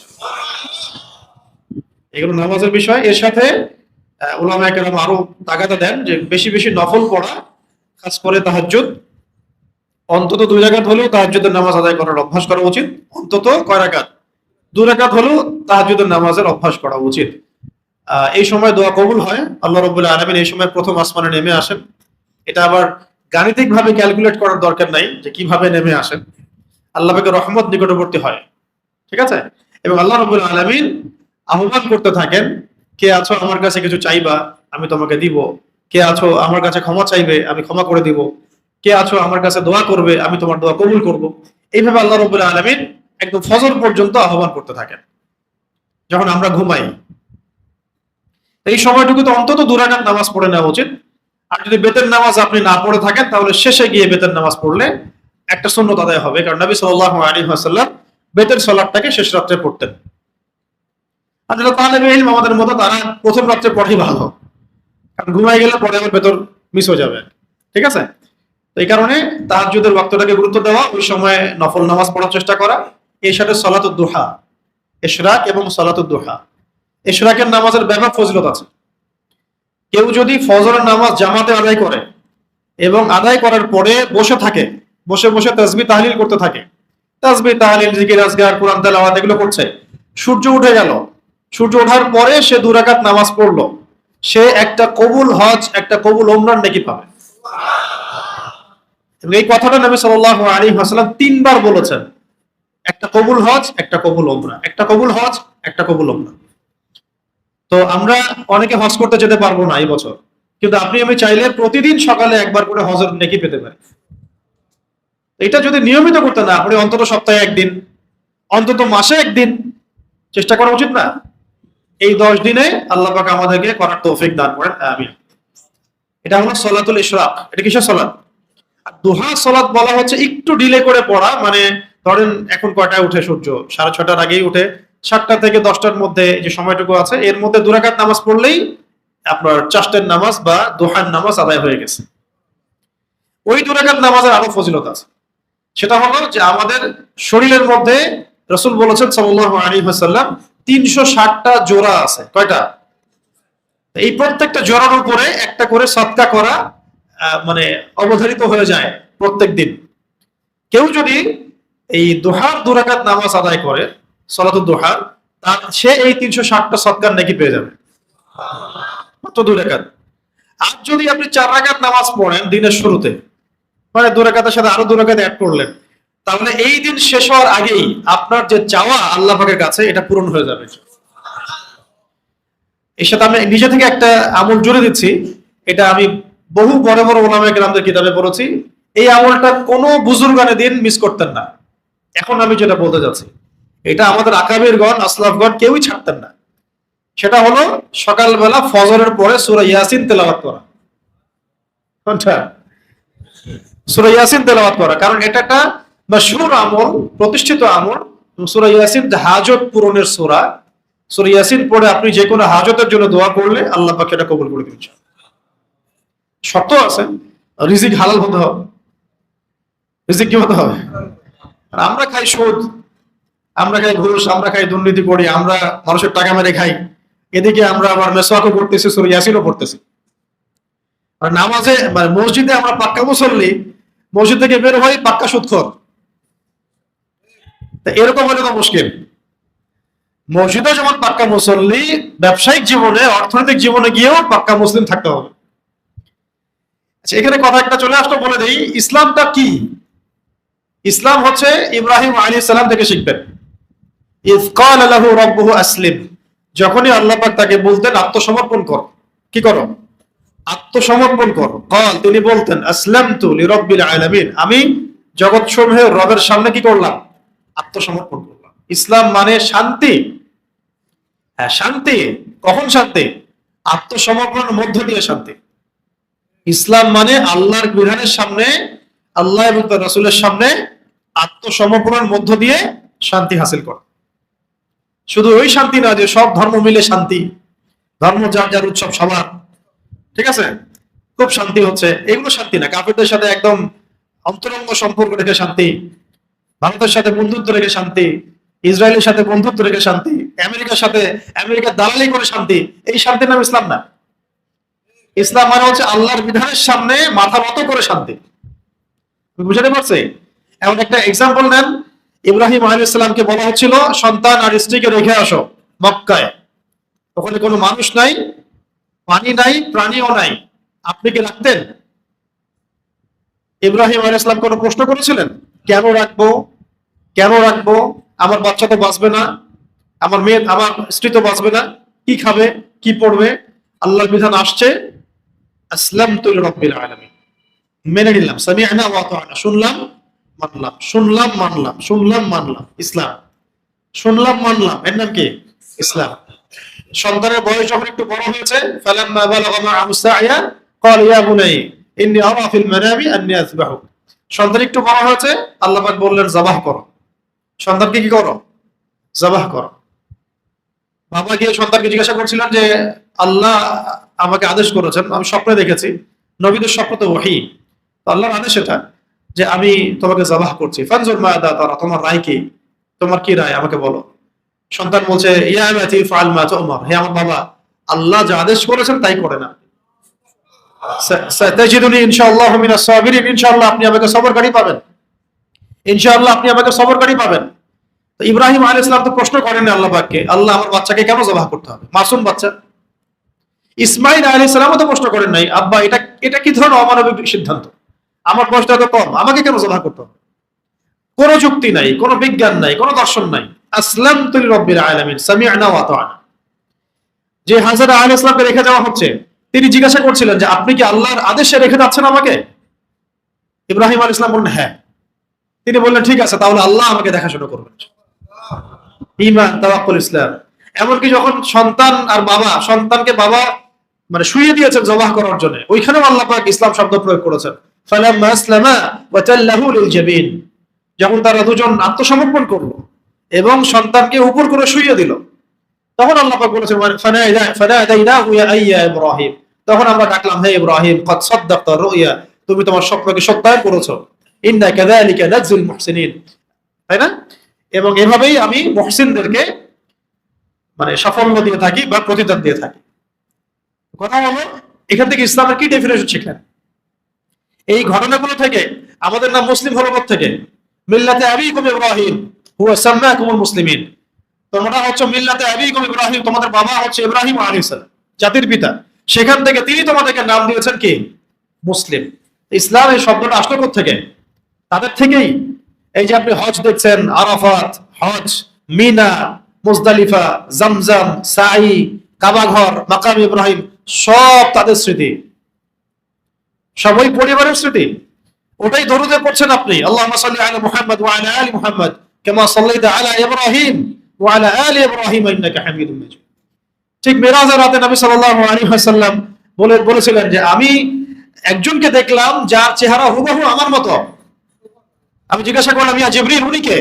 এগুলো নামাজের বিষয়। এর সাথে উলামায়ে কেরাম আরো তাগাদা দেন যে বেশি বেশি নফল পড়া, খাস করে তাহাজ্জুদ, অন্তত 2 রাকাত হলেও তাহাজ্জুদের নামাজ আদায় করার অভ্যাস করা উচিত। অন্তত কয় রাকাত? 2 রাকাত হলেও তাহাজ্জুদের নামাজের অভ্যাস করা উচিত। এই সময় দোয়া কবুল হয়। আল্লাহ রাব্বুল আলামিন এই সময় প্রথম আসমানে নেমে আসেন। এটা আবার গাণিতিক ভাবে ক্যালকুলেট করার দরকার নাই যে কিভাবে নেমে আসেন। আল্লাহ পাকের রহমত নিকটবর্তী হয়, ঠিক আছে? এবং আল্লাহ রাব্বুল আলামিন আহ্বান করতে থাকেন, কে আছো আমার কাছে কিছু চাইবা, আমি তোমাকে দিব। কে আছো আমার কাছে ক্ষমা চাইবে, আমি ক্ষমা করে দিব। কে আছো আমার কাছে দোয়া করবে, আমি তোমার দোয়া কবুল করব। এইভাবে আল্লাহ রাব্বুল আলামিন একদম ফজর পর্যন্ত আহ্বান করতে থাকেন যখন আমরা ঘুমাই। এই সময়টুকু তো অন্তত 2 রাকাত নামাজ পড়ে নেওয়া উচিত। আর যদি বেতের নামাজ আপনি না পড়ে থাকেন, তাহলে শেষে গিয়ে বেতের নামাজ পড়লে একটা সুন্নত আদায় হবে, কারণ নবী সাল্লাল্লাহু আলাইহি ওয়াসাল্লাম বেতের সালাতটাকে শেষ রাত্রে পড়তেন। আর যারা তালেবে ইলম আমাদের মতো, তারা প্রথম রাত্রে পড়াই ভালো, কারণ ঘুমাই গেলে পরে আমার বেতন মিস হয়ে যাবে, ঠিক আছে? তো এই কারণে তাহাজ্জুদের ওয়াক্তটাকে গুরুত্ব দেওয়া, ওই সময় নফল নামাজ পড়ার চেষ্টা করা। এর সাথে সালাতুদ দুহা, ইশরাক এবং সালাতুদ দুহা, ইশরাকের নামাজের ব্যাপক ফজিলত আছে। কেউ যদি ফজরের নামাজ জামাতে আদায় করে এবং আদায় করার পরে বসে থাকে, বসে বসে তাসবিহ তাহলিল করতে থাকে, তাসবিহ তাহলিল জিকির আজকার কুরআন তেলাওয়াত এগুলো করছে, সূর্য উঠে গেল, সূর্য ওঠার পরে সে 2 রাকাত নামাজ পড়লো, সে একটা কবুল হজ, একটা কবুল উমরার নেকি পাবে। এবং এই কথাটা নবী সাল্লাল্লাহু আলাইহি ওয়াসাল্লাম 3 বার বলেছেন, একটা কবুল হজ, একটা কবুল উমরা, একটা কবুল হজ, একটা কবুল উমরা। তো আমরা অনেকে হজ করতে যেতে পারবো না এই বছর, কিন্তু আপনি আমি চাইলে প্রতিদিন সকালে একবার করে হজের নেকি পেতে পারি। এটা যদি নিয়মিত করতে না আপনি অন্তত সপ্তাহে 1 দিন, অন্তত মাসে 1 দিন চেষ্টা করা উচিত না? এই 10 দিনে আল্লাহ পাক আমাদেরকে করার তৌফিক দান করেন, আমিন। এটা হলো সালাতুল ইশরাক। এটা কিসের সালাত? আর দুহা সালাত বলা হচ্ছে একটু ডিলে করে পড়া, মানে ধরেন এখন কয়টায় উঠে সূর্য? 6:30টার আগেই উঠে, 7টা থেকে 10টার মধ্যে যে সময়টুকু আছে এর মধ্যে 2 রাকাত নামাজ পড়লেই আপনার চাষ্টের নামাজ বা দুহার নামাজ আদায় হয়ে গেছে। ওই 2 রাকাত নামাজের আরো ফজিলত আছে। সেটা হলো যে আমাদের শরীরের মধ্যে রাসূল বলেছেন সাল্লাল্লাহু আলাইহি ওয়াসাল্লাম 360টা জোড়া আছে। কয়টা? এই প্রত্যেকটা জোড়ার উপরে একটা করে সদকা করা মানে অবধারিত হয়ে যায় প্রত্যেক দিন। কেউ যদি এই দুহার 2 রাকাত নামাজ আদায় করে, সালাতুদ দুহা, তার সে এই 360টা সদকার নেকি পেয়ে যাবে, মাত্র 2 রাকাত। আর যদি আপনি 4 রাকাত নামাজ পড়েন দিনের শুরুতে, মানে 2 রাকাতের সাথে আরো 2 রাকাত অ্যাড করলেন, তাহলে এই দিন শেষ হওয়ার আগেই আপনার যে চাওয়া আল্লাহ পাকের কাছে এটা পূরণ হয়ে যাবে। এর সাথে আমি নিজে থেকে একটা আমল জুড়ে দিচ্ছি, এটা আমি বহু বড় বড় ওলামায়ে কেরামদের কিতাবে পড়েছি। এই আমলটা কোনো বুজুর্গানে দিন মিস করতেন না। এখন আমি যেটা বলতে যাচ্ছি, এটা আমাদের আকাবিরগণ, আসলাফগণ কেউই ছাড়তেন না। সেটা হলো সকালবেলা ফজরের পরে সূরা ইয়াসিন তেলাওয়াত করা। কোনটা? সূরা ইয়াসিন তেলাওয়াত করা, কারণ এটা একটা মাশহুর আমল, প্রতিষ্ঠিত আমল। সূরা ইয়াসিন হাজত পূরণের সূরা। সূরা ইয়াসিন পড়ে আপনি যে কোনো হাজতের জন্য দোয়া করলে আল্লাহ পাক এটা কবুল করে দিবেন। শর্ত আছে, রিজিক হালাল হতে হবে। রিজিক কি হতে হবে? আর আমরা খাই সুদ, আমরা খাই ঘুষ, আমরা খাই দুর্নীতি করি, আমরা মানুষের টাকা মেরে খাই, এদিকে আমরা আবার মেসওয়াকও করতেছি, সূরা ইয়াসিনও পড়তেছি। আর নামাজে মানে মসজিদে আমরা পাক্কা মুসল্লি, মসজিদ থেকে বের হই পাক্কা সুদখোর। তা এরকম হলে তো মুশকিল। মসজিদে যেমন পাক্কা মুসল্লি, ব্যবসায়িক জীবনে, অর্থনৈতিক জীবনে গিয়েও পাক্কা মুসলিম থাকতে হবে। আচ্ছা, এখানে কথা একটা চলে আসলো, বলে দেই ইসলামটা কি। ইসলাম হচ্ছে ইব্রাহিম আলাইহিস সালাম থেকে শিখবেন। ইয ক্বালা লাহু রাব্বুহু আসলিম, যখনই আল্লাহ পাক তাকে বলতেন আত্মসমর্পণ কর, কি করো, আত্মসমর্পণ করো, ক্বাল, তিনি বলতেন আসলামতু লিরাব্বিল আলামিন, আমি জগৎ সমূহের রবের সামনে কি করলাম, আত্মসমর্পণ করলাম। ইসলাম মানে শান্তি। হ্যাঁ, শান্তি। কখন শান্তি? আত্মসমর্পণের মধ্য দিয়ে শান্তি। ইসলাম মানে আল্লাহর বিধানের সামনে, আল্লাহ এবং তার রাসূলের সামনে আত্মসমর্পণের মধ্য দিয়ে শান্তি হাসিল করা। শুধু ওই শান্তি না যে সব ধর্ম মিলে শান্তি, ধর্ম যার যার উৎসব সবার, ঠিক আছে, খুব শান্তি হচ্ছে, এগুলো শান্তি না। কাফেরদের সাথে একদম অন্তরঙ্গ সম্পর্ক রেখে শান্তি, ভারতের সাথে বন্ধুত্ব রেখে শান্তি, ইসরায়েলের সাথে বন্ধুত্ব রেখে শান্তি, আমেরিকার সাথে আমেরিকার দালালি করে শান্তি, এই শান্তির নাম ইসলাম না। ইসলাম মানে হচ্ছে আল্লাহর বিধানের সামনে মাথা নত করে শান্তি। বুঝতে পারছে? এমন একটা এক্সাম্পল নেন, ইব্রাহিম আলাইহিস সালামকে বলা হচ্ছিল সন্তান আর স্ত্রীকে রেখে আসো মক্কায়, ওখানে কোনো মানুষ নাই, পানি নাই, প্রাণীও নাই, আপনি কি রাখতেন? ইব্রাহিম আলাইহিস সালাম কোনো প্রশ্ন করেছিলেন? কেন রাখবো, কেন রাখবো, আমার বাচ্চা তো বাঁচবে না, আমার মেয়ে, আমার স্ত্রী তো বাঁচবে না, কি খাবে, কি পড়বে? আল্লাহর বিধান আসছে, আসলামতু লিরাব্বিল আলামিন, মেনে নিলাম, সামি'না ওয়া আতা'না, শুনলাম মানলাম, শুনলাম মানলাম, শুনলাম মানলাম, ইসলাম। শুনলাম মানলাম, এর নাম কি? ইসলাম। সন্তানের বয়স যখন একটু বড় হয়েছে, ফালাম্মা বালাগা মা'আহু সা'য়া ক্বালা ইয়া বুনাইয়া ইন্নী আরা ফিল মানামি আন্নী আযবাহুক, সন্তান একটু বড় হয়েছে, আল্লাহ পাক বললেন জবাহ করো। সন্তানকে কি করো? জবাহ করো। বাবা গিয়ে সন্তানকে জিজ্ঞাসা করছিলেন যে আল্লাহ আমাকে আদেশ করেছেন, আমি স্বপ্নে দেখেছি, নবীদের স্বপ্ন তো ওহী, তো আল্লাহর আদেশ এটা যে আমি তোমাকে জবাহ করছি, ফানজুর মাযা তারা, তোমার রায় কি, তোমার কি রায় আমাকে বলো। সন্তান বলছে ইয়া আবাতি ফাআল মা তু'মার, হে আমার বাবা, আল্লাহ যা আদেশ করেছেন তাই করে না। সাতাজিদুনি ইনশাআল্লাহু মিনাস সাবিরিন, ইনশাআল্লাহ আপনি আমাকে সবরকারী পাবেন, ইনশাআল্লাহ আপনি আমাকে সবরকারী পাবেন। তো ইব্রাহিম আলাইহিস সালাম তো প্রশ্ন করেন আল্লাহ পাককে, আল্লাহ আমার বাচ্চাকে কেন জবাহ করতে হবে, মাসুম বাচ্চা। ইসমাইল আলাইহিস সালামও তো প্রশ্ন করেন নাই, আব্বা এটা এটা কি ধরনের অমানবিক সিদ্ধান্ত, আমার বয়সটা তো কম, আমাকে কেন জবাহ করতে হবে? কোনো যুক্তি নাই, কোনো বিজ্ঞান নাই, কোনো দর্শন নাই। আসলামতু লিরাব্বিল আলামিন, সামি'না ওয়া আতা'না। যে হাজরা আলাইহিস সালামকে রেখে যাওয়া হচ্ছে, তিনি জিজ্ঞাসা করছিলেন যে আপনি কি আল্লাহর আদেশে রেখে যাচ্ছেন আমাকে? ইব্রাহিম আলাইহিস সালাম বললেন হ্যাঁ। তিনি বললেন ঠিক আছে, তাহলে আল্লাহ আমাকে দেখাশোনা করবেন। ঈমান, তাওয়াক্কুল, ইসলাম। এমনকি যখন সন্তান আর বাবা, সন্তানকে বাবা মানে শুইয়ে দিয়েছেন জবাহ করার জন্য, ওইখানেও আল্লাহ পাক ইসলাম শব্দ প্রয়োগ করেছেন, ফালাম্মা আসলামা ওয়া তাল্লাহু লিল জাবিন, যখন তারা দুজন আত্মসমর্পণ করলো এবং সন্তানকে উপর করে শুইয়ে দিল, তখন আল্লাহ পাক বলেছেন ফানাদাইনাহু ইয়া ইব্রাহিম, তখন আমরা ডাকলাম হে ইব্রাহিম, ক্বাদ সাদ্দাকতা রুইয়া, তুমি তোমার স্বপ্নকে সত্যায়ন করেছো, ইন্না কাযালিকা নাজজিল মুহসিনিন, তাই না? এবং এভাবেই আমি মুহসিনদেরকে মানে সাফল্য দিয়ে থাকি বা প্রতিদান দিয়ে থাকি। কথা হলো এখান থেকে ইসলামের কি ডেফিনেশন শিখলেন? এই ঘটনাগুলো থেকে আমাদের নাম মুসলিম হলো থেকে, মিল্লাতে আবিকুম ইব্রাহিম হুয়া সাম্মাকুমুল মুসলিমিন, তোমরা হচ্ছে মিল্লাতে আবিকুম ইব্রাহিম, তোমাদের বাবা হচ্ছে ইব্রাহিম আলাইহিস সালাম, জাতির পিতা, সেখান থেকে তিনি তোমাদেরকে নাম দিয়েছেন কি? মুসলিম। ইসলাম এই শব্দটা আসলো কোথা থেকে? তাদের থেকেই। এই যে আপনি হজ দেখছেন, আরাফাত, হজ, মিনা, মুজদালিফা, জামজাম, সাই, কাবা ঘর, মাকাম ইব্রাহিম, সব তাদের স্মৃতি, সবই পরিবারের স্মৃতি। ওটাই দরুদে পড়ছেন আপনি, আল্লাহুম্মা সাল্লি আলা মুহাম্মদ ওয়া আলা আলি মুহাম্মদ কামা সাল্লাইতা আলা ইব্রাহিম ওয়া আলা আলি ইব্রাহিম ইন্নাকা হামিদুম মাজিদ। ঠিক মিরাজের রাতে নবী সাল্লাল্লাহু আলাইহি ওয়াসাল্লাম বলেছিলেন যে আমি একজনকে দেখলাম যার চেহারা হুবহু আমার মতো। আমি জিজ্ঞাসা করলাম ইয়া জিবরিল, উনি কে?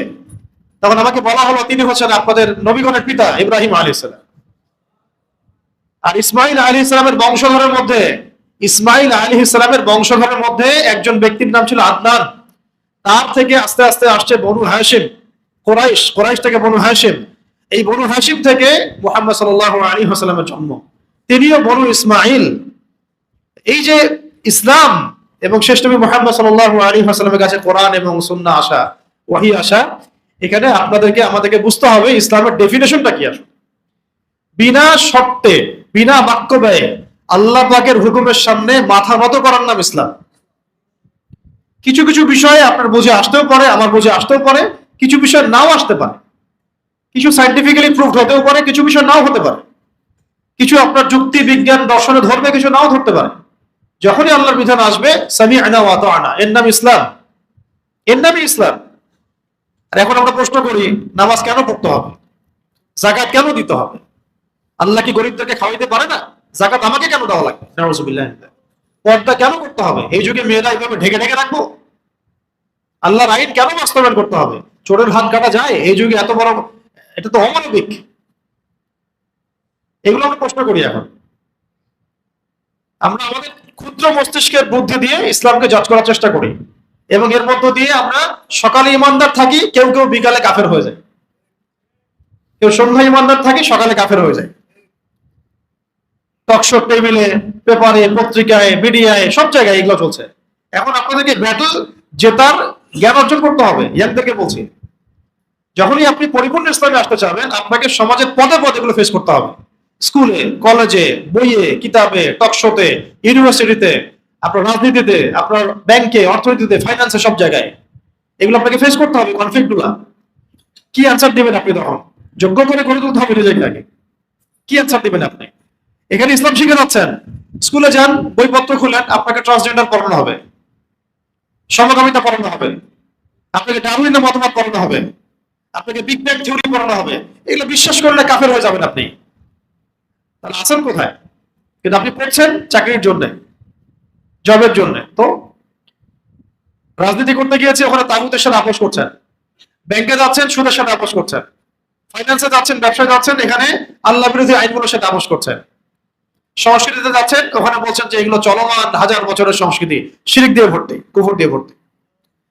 তখন আমাকে বলা হলো তিনি হচ্ছেন আপনাদের নবীগণের পিতা ইব্রাহিম আলাইহিস সালাম। আর ইসমাইল আলাইহিস সালামের বংশধরের মধ্যে, ইসমাইল আলাইহিস সালামের বংশধরের মধ্যে একজন ব্যক্তির নাম ছিল আদনান, তার থেকে আস্তে আস্তে আসছে বনু হাশিম, কোরাইশ থেকে বনু হাশিম, এই বনু হাশিম থেকে মুহাম্মদ সাল্লাল্লাহু আলাইহি ওয়াসাল্লামের জন্ম, তিনিও বনু ইসমাইল। এই যে ইসলাম এবং শেষ নবী মুহাম্মদ সাল্লাল্লাহু আলাইহি ওয়াসাল্লামের কাছে কোরআন এবং সুন্নাহ আসা, ওহী আসা, এখানে আপনাদেরকে আমাদেরকে বুঝতে হবে ইসলামের ডেফিনেশনটা কি আসলে। বিনা শর্তে, বিনা বাক্য ব্যয়ে আল্লাহ পাকের হুকুমের সামনে মাথা নত করার নাম ইসলাম। কিছু কিছু বিষয়ে আপনার বুঝে আসতেও পারে, আমার বুঝে আসতেও পারে, কিছু বিষয় নাও আসতে পারে, কিছু সাইন্টিফিক্যালি প্রুভড হতেও পারে, কিছু বিষয় নাও হতে পারে, কিছু আপনার যুক্তি বিজ্ঞান দর্শনে ধরবে, কিছু নাও ধরতে পারে। যখনই আল্লাহর বিধান আসবে সামি'না ওয়া আতা'না, এর নাম ইসলাম, এর নামই ইসলাম। আর এখন আমরা প্রশ্ন করি নামাজ কেন পড়তে হবে, যাকাত কেন দিতে হবে? আল্লাহ কি গরিবদেরকে খাওয়াইতে পারে না? যাকাত আমাকে কেন দেওয়া লাগবে? নাউযুবিল্লাহ। পর্দা কেন করতে হবে? এই যুগে মেয়েরা এইভাবে ঢেকে ঢেকে রাখবো? আল্লাহর আইন কেন বাস্তবায়ন করতে হবে? চোরের হাত কাটা যায় এই যুগে? এত বড়, এটা তো অমানবিক। এগুলো আমরা প্রশ্ন করি। এখন আমরা আমাদের ক্ষুদ্র মস্তিষ্কের বুদ্ধি দিয়ে ইসলামকে জাজ করার চেষ্টা করি, এবং এর মধ্য দিয়ে আমরা সকালে ইমানদার থাকি, কেউ কেউ বিকালে কাফের হয়ে যায়, কেউ সন্ধ্যা ইমানদার থাকি, সকালে কাফের হয়ে যায়। টকশো, টেবিলে, পেপারে, পত্রিকায়, মিডিয়ায়, সব জায়গায় এগুলো চলছে। এখন আপনাদেরকে ব্যাটল জেতার জ্ঞান অর্জন করতে হবে। ইয়াংদেরকে বলছি, যখনই আপনি পরিপূর্ণ ইসলামে আসতে চাবেন, আপনাকে সমাজের পদে পদে এগুলো ফেস করতে হবে। স্কুলে, কলেজে, বইয়ে, কিতাবে, টকশোতে, ইউনিভার্সিটিতে, আপনার রাজনীতিতে, আপনার ব্যাংকে, অর্থনীতিতে, ফাইন্যান্সে, সব জায়গায় এগুলো আপনাকে ফেস করতে হবে। কনফ্লিক্ট গুলা কি অ্যান্সার দিবেন আপনি? তখন যোগ্য করে গড়ে তুলতে হবে নিজেকে আগে। কি অ্যান্সার দিবেন আপনি? এখানে ইসলাম শিখে যাচ্ছেন, স্কুলে যান, বইপত্র খুলেন, আপনাকে ট্রান্সজেন্ডার পড়ানো হবে, সমকামিতা পড়ানো হবে, আপনাকে ডারউইনের মতবাদ পড়ানো হবে, আপনাকে বিগ ব্যাং থিওরি পড়ানো হবে। এগুলো বিশ্বাস করলে কাফের হয়ে যাবেন আপনি। তাহলে আছেন কোথায়? কিন্তু আপনি পড়ছেন চাকরির জন্য, জবের জন্য। তো রাজনীতি করতে গিয়েছে, ওখানে তাগুতের সাথে আপোষ করছেন। ব্যাংকে যাচ্ছেন, সুদের সাথে আপোষ করছেন। ফাইন্যান্সে যাচ্ছেন, ব্যবসায় যাচ্ছেন, এখানে আল্লাহ বিরোধী আইনগুলোর সাথে আপোষ করছেন। সংস্কৃতিতে যাচ্ছেন, ওখানে বলছেন যে এগুলো চলমান হাজার বছরের সংস্কৃতি, শিরক দিয়ে ভর্তি, কুফর দিয়ে ভর্তি।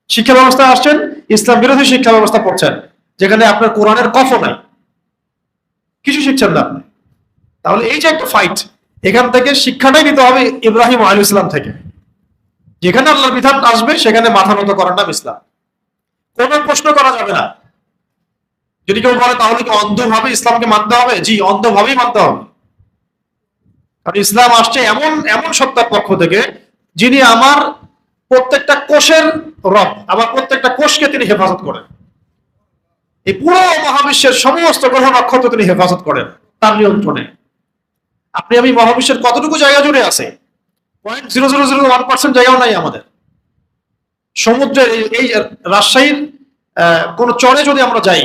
শিক্ষা ব্যবস্থায় আসছেন, ইসলাম বিরোধী শিক্ষা ব্যবস্থা পড়ছেন, যেখানে আপনার কোরআনের কফ নাই, কিছু শিখছেন না আপনি। তাহলে এই যে একটা ফাইট, এখান থেকে শিক্ষাটাই নিতে হবে ইব্রাহিম আলাইহিস সালাম থেকে। যেখানে আল্লাহর বিধান আসবে সেখানে মাথা নত করার নাম ইসলাম। কোনো প্রশ্ন করা যাবে না। যদি কেউ বলে তাহলে কি অন্ধভাবে ইসলামকে মানতে হবে? জি, অন্ধভাবেই মানতে হবে। কারণ ইসলাম আসছে এমন এমন সত্তার পক্ষ থেকে, যিনি আমার প্রত্যেকটা কোষের রব, আমার প্রত্যেকটা কোষকে তিনি হেফাজত করেন। এই পুরো মহাবিশ্বের সমস্ত গ্রহ নক্ষত্র তিনি হেফাজত করেন তার নিয়ন্ত্রণে। আপনি আমি মহাবিশ্বের কতটুকু জায়গা জুড়ে আছে? 0.0001% জায়গাও নাই আমাদের। সমুদ্রের এই রাজশাহীর কোন চরে যদি আমরা যাই,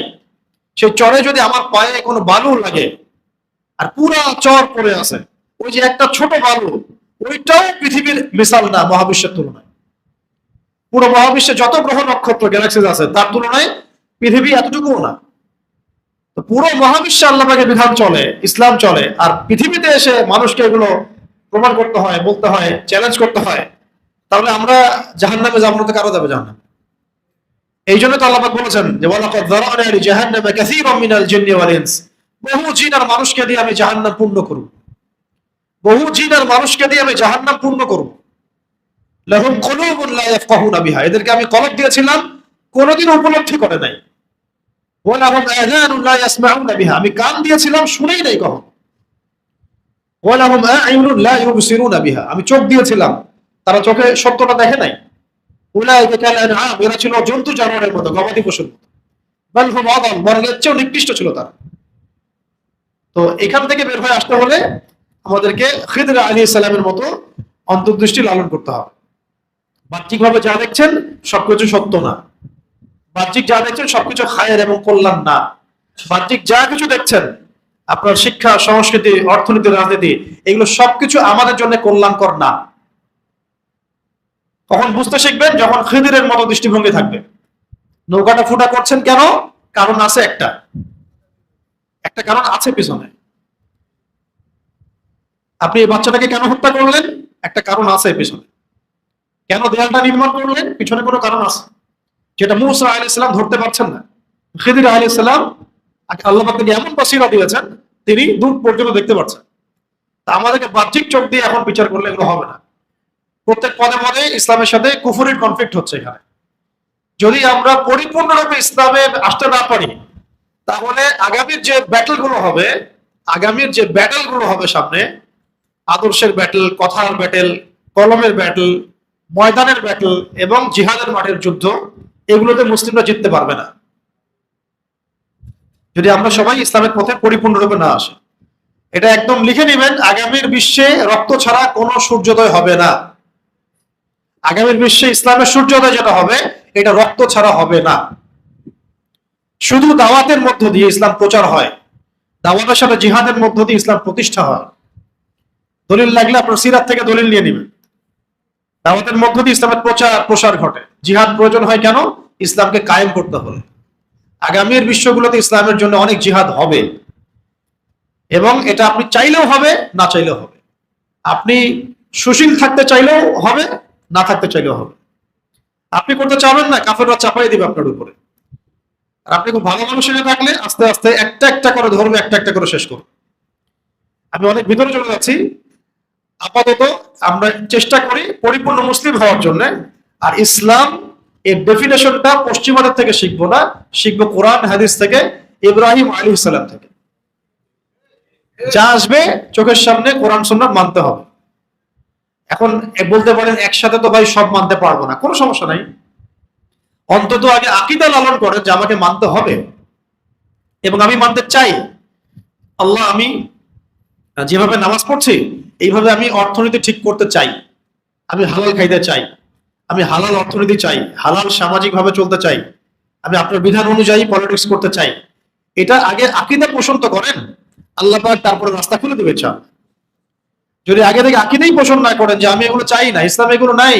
সেই চরে যদি আমার পায়ে কোনো বালু লাগে, আর পুরা চর পড়ে আছে, ওই যে একটা ছোট বালু, ওইটাও পৃথিবীর মিসাল না মহাবিশ্বের তুলনায়। পুরো মহাবিশ্বে যত গ্রহ নক্ষত্র গ্যালাক্সিস আছে তার তুলনায় পৃথিবী এতটুকুও না। তো পুরো মহাবিশ্বে আল্লাহ পাকের বিধান চলে, ইসলাম চলে, আর পৃথিবীতে এসে মানুষকে এগুলো প্রমাণ করতে হয়, বলতে হয়, চ্যালেঞ্জ করতে হয়। তাহলে আমরা জাহান্নামে যাবো না তো কারো যাবে জাহান্নামে? এই জন্য তো আল্লাহ পাক বলেছেন যে ওয়ালাকাদ যারানা লিজাহান্নামা কাসীরাম মিনাল জিন্নি ওয়াল ইনস, বহু জিন আর মানুষকে দিয়ে আমি জাহান্নাম পূর্ণ করব। বহু জিন আর মানুষকে দিয়ে আমি জাহান্নাম পূর্ণ করব। লাহুম কুলুবুন লা ইয়াফকাহুনা বিহা, এদেরকে আমি কলব দিয়েছিলাম, কোনোদিন উপলব্ধি করে নাই। ওয়া লাহুম আযানুন লা ইয়াসমাউনা বিহা, আমি কান দিয়েছিলাম, শুনেই নাই কখনো। ওয়া লাহুম আ'য়ুনুন লা ইউবসিরুনা বিহা, আমি চোখ দিয়েছিলাম, তারা চোখে সত্যটা দেখে নাই। উলাইকা কাল আনআম, এরা ছিল জন্তু জানোয়ারের মতো, গবাদি পশুর মতো। বাল হুম আযাল, বরং এর চেয়েও নিকৃষ্ট ছিল তারা। তো এখান থেকে বের হয়ে আসতে হলে আমাদেরকে খিদর আলাইহিস সালামের মতো অন্তর্দৃষ্টি লালন করতে হবে। বাহ্যিকভাবে যা দেখছেন সবকিছু সত্য না, বাহ্যিক যা দেখছেন সবকিছু খায়ের এবং কল্যাণ না। বাহ্যিক যা কিছু দেখছেন, আপনার শিক্ষা, সংস্কৃতি, অর্থনীতি, রাজনীতি, এগুলো সবকিছু আমাদের জন্য কল্যাণকর না। কখন বুঝতে শিখবেন? যখন খিদিরের মতো দৃষ্টিভঙ্গি থাকবে। নৌকাটা ফুটা করছেন কেন? কারণ আছে, একটা একটা কারণ আছে পিছনে। আপনি এই বাচ্চাটাকে কেন হত্যা করলেন? একটা কারণ আছে পিছনে। কেন দেয়ালটা নির্মাণ করলেন? পিছনে কোনো কারণ আছে, যেটা মূসা আলাইহিস সালাম ধরতে পারছেন না। খিদির আলাইহিস সালাম আল্লাহ পাক তাকে এমন বাসিরা দিয়েছেন, তিনি দূর পর্যন্ত দেখতে পাচ্ছেন। তা আমাদেরকে বাহ্যিক চোখ দিয়ে এখন বিচার করলে এগুলো হবে না। প্রত্যেক পদে পদে ইসলামের সাথে কুফরের কনফ্লিক্ট হচ্ছে এখানে। যদি আমরা পরিপূর্ণরূপে ইসলামে আসতে না পারি, তাহলে আগামীর যে ব্যাটেল গুলো হবে সামনে, আদর্শের ব্যাটেল, কথার ব্যাটেল, কলমের ব্যাটেল, ময়দানের ব্যাটেল এবং জিহাদের মাঠের যুদ্ধ, এগুলোতে মুসলিমরা জিততে পারবে না। যদি আমরা সবাই ইসলামের পথে পরিপূর্ণরূপে না আসি। এটা একদম লিখে নেবেন, আগামীর বিশ্বে রক্ত ছাড়া কোনো সূর্যোদয় হবে না। আগামীর বিশ্বে ইসলামের সূর্যোদয় যেটা হবে, এটা রক্ত ছাড়া হবে না। শুধু দাওয়াতের মধ্য দিয়ে ইসলাম প্রচার হয়, দাওয়াতের সাথে জিহাদের মধ্য দিয়ে ইসলাম প্রতিষ্ঠা হয়। দলিল লাগলে আপনার সিরাত থেকে দলিল নিয়ে নেবেন। দাওয়াতের মধ্য দিয়ে ইসলামের প্রসার ঘটে। জিহাদ প্রয়োজন হয় কেন? ইসলামকে কায়েম করতে হলে। আগামীর বিশ্বগুলোতে ইসলামের জন্য অনেক জিহাদ হবে, এবং এটা আপনি চাইলেও হবে, না চাইলেও হবে। আপনি সুশীল থাকতে চাইলেও হবে, না থাকতে চাইলেও হবে। আপনি করতে চাবেন না, কাফেররা চাপাই দিবে আপনার উপরে। আর আপনি খুব ভালো মানুষ হয়ে থাকলে আস্তে আস্তে একটা একটা করে ধরবে, একটা একটা করে শেষ করবে। আমি অনেক ভিতরে চলে যাচ্ছি। আপাতত আমরা চেষ্টা করি পরিপূর্ণ মুসলিম হওয়ার জন্য। আর ইসলাম এর ডেফিনেশনটা পশ্চিমাদের থেকে শিখবো না, শিখবো কোরআন হাদিস থেকে, ইব্রাহিম আলাইহিস সালাম থেকে। যা আসবে চোখের সামনে কোরআন সুন্নাহ মানতে হবে। এখন বলতে পারেন একসাথে তো ভাই সব মানতে পারবো না, কোনো সমস্যা নাই। অন্তত আগে আকীদা লালন করে যে আমাকে মানতে হবে, এবং আমি মানতে চাই। আল্লাহ, আমি যেভাবে নামাজ পড়ছি এইভাবে আমি অর্থনীতি ঠিক করতে চাই, আমি হালাল খাইতে চাই, আমি হালাল অর্থনীতি চাই, হালাল সামাজিক ভাবে চলতে চাই, আমি আপনার বিধান অনুযায়ী পলিটিক্স করতে চাই। এটা আগে আকীদা পোষণ তো করেন, আল্লাহ পাক তারপরে রাস্তা খুলে দিবে। চান যদি আগে থেকে আকীদাই পোষণ না করেন যে আমি এগুলো চাই না, ইসলামে এগুলো নাই,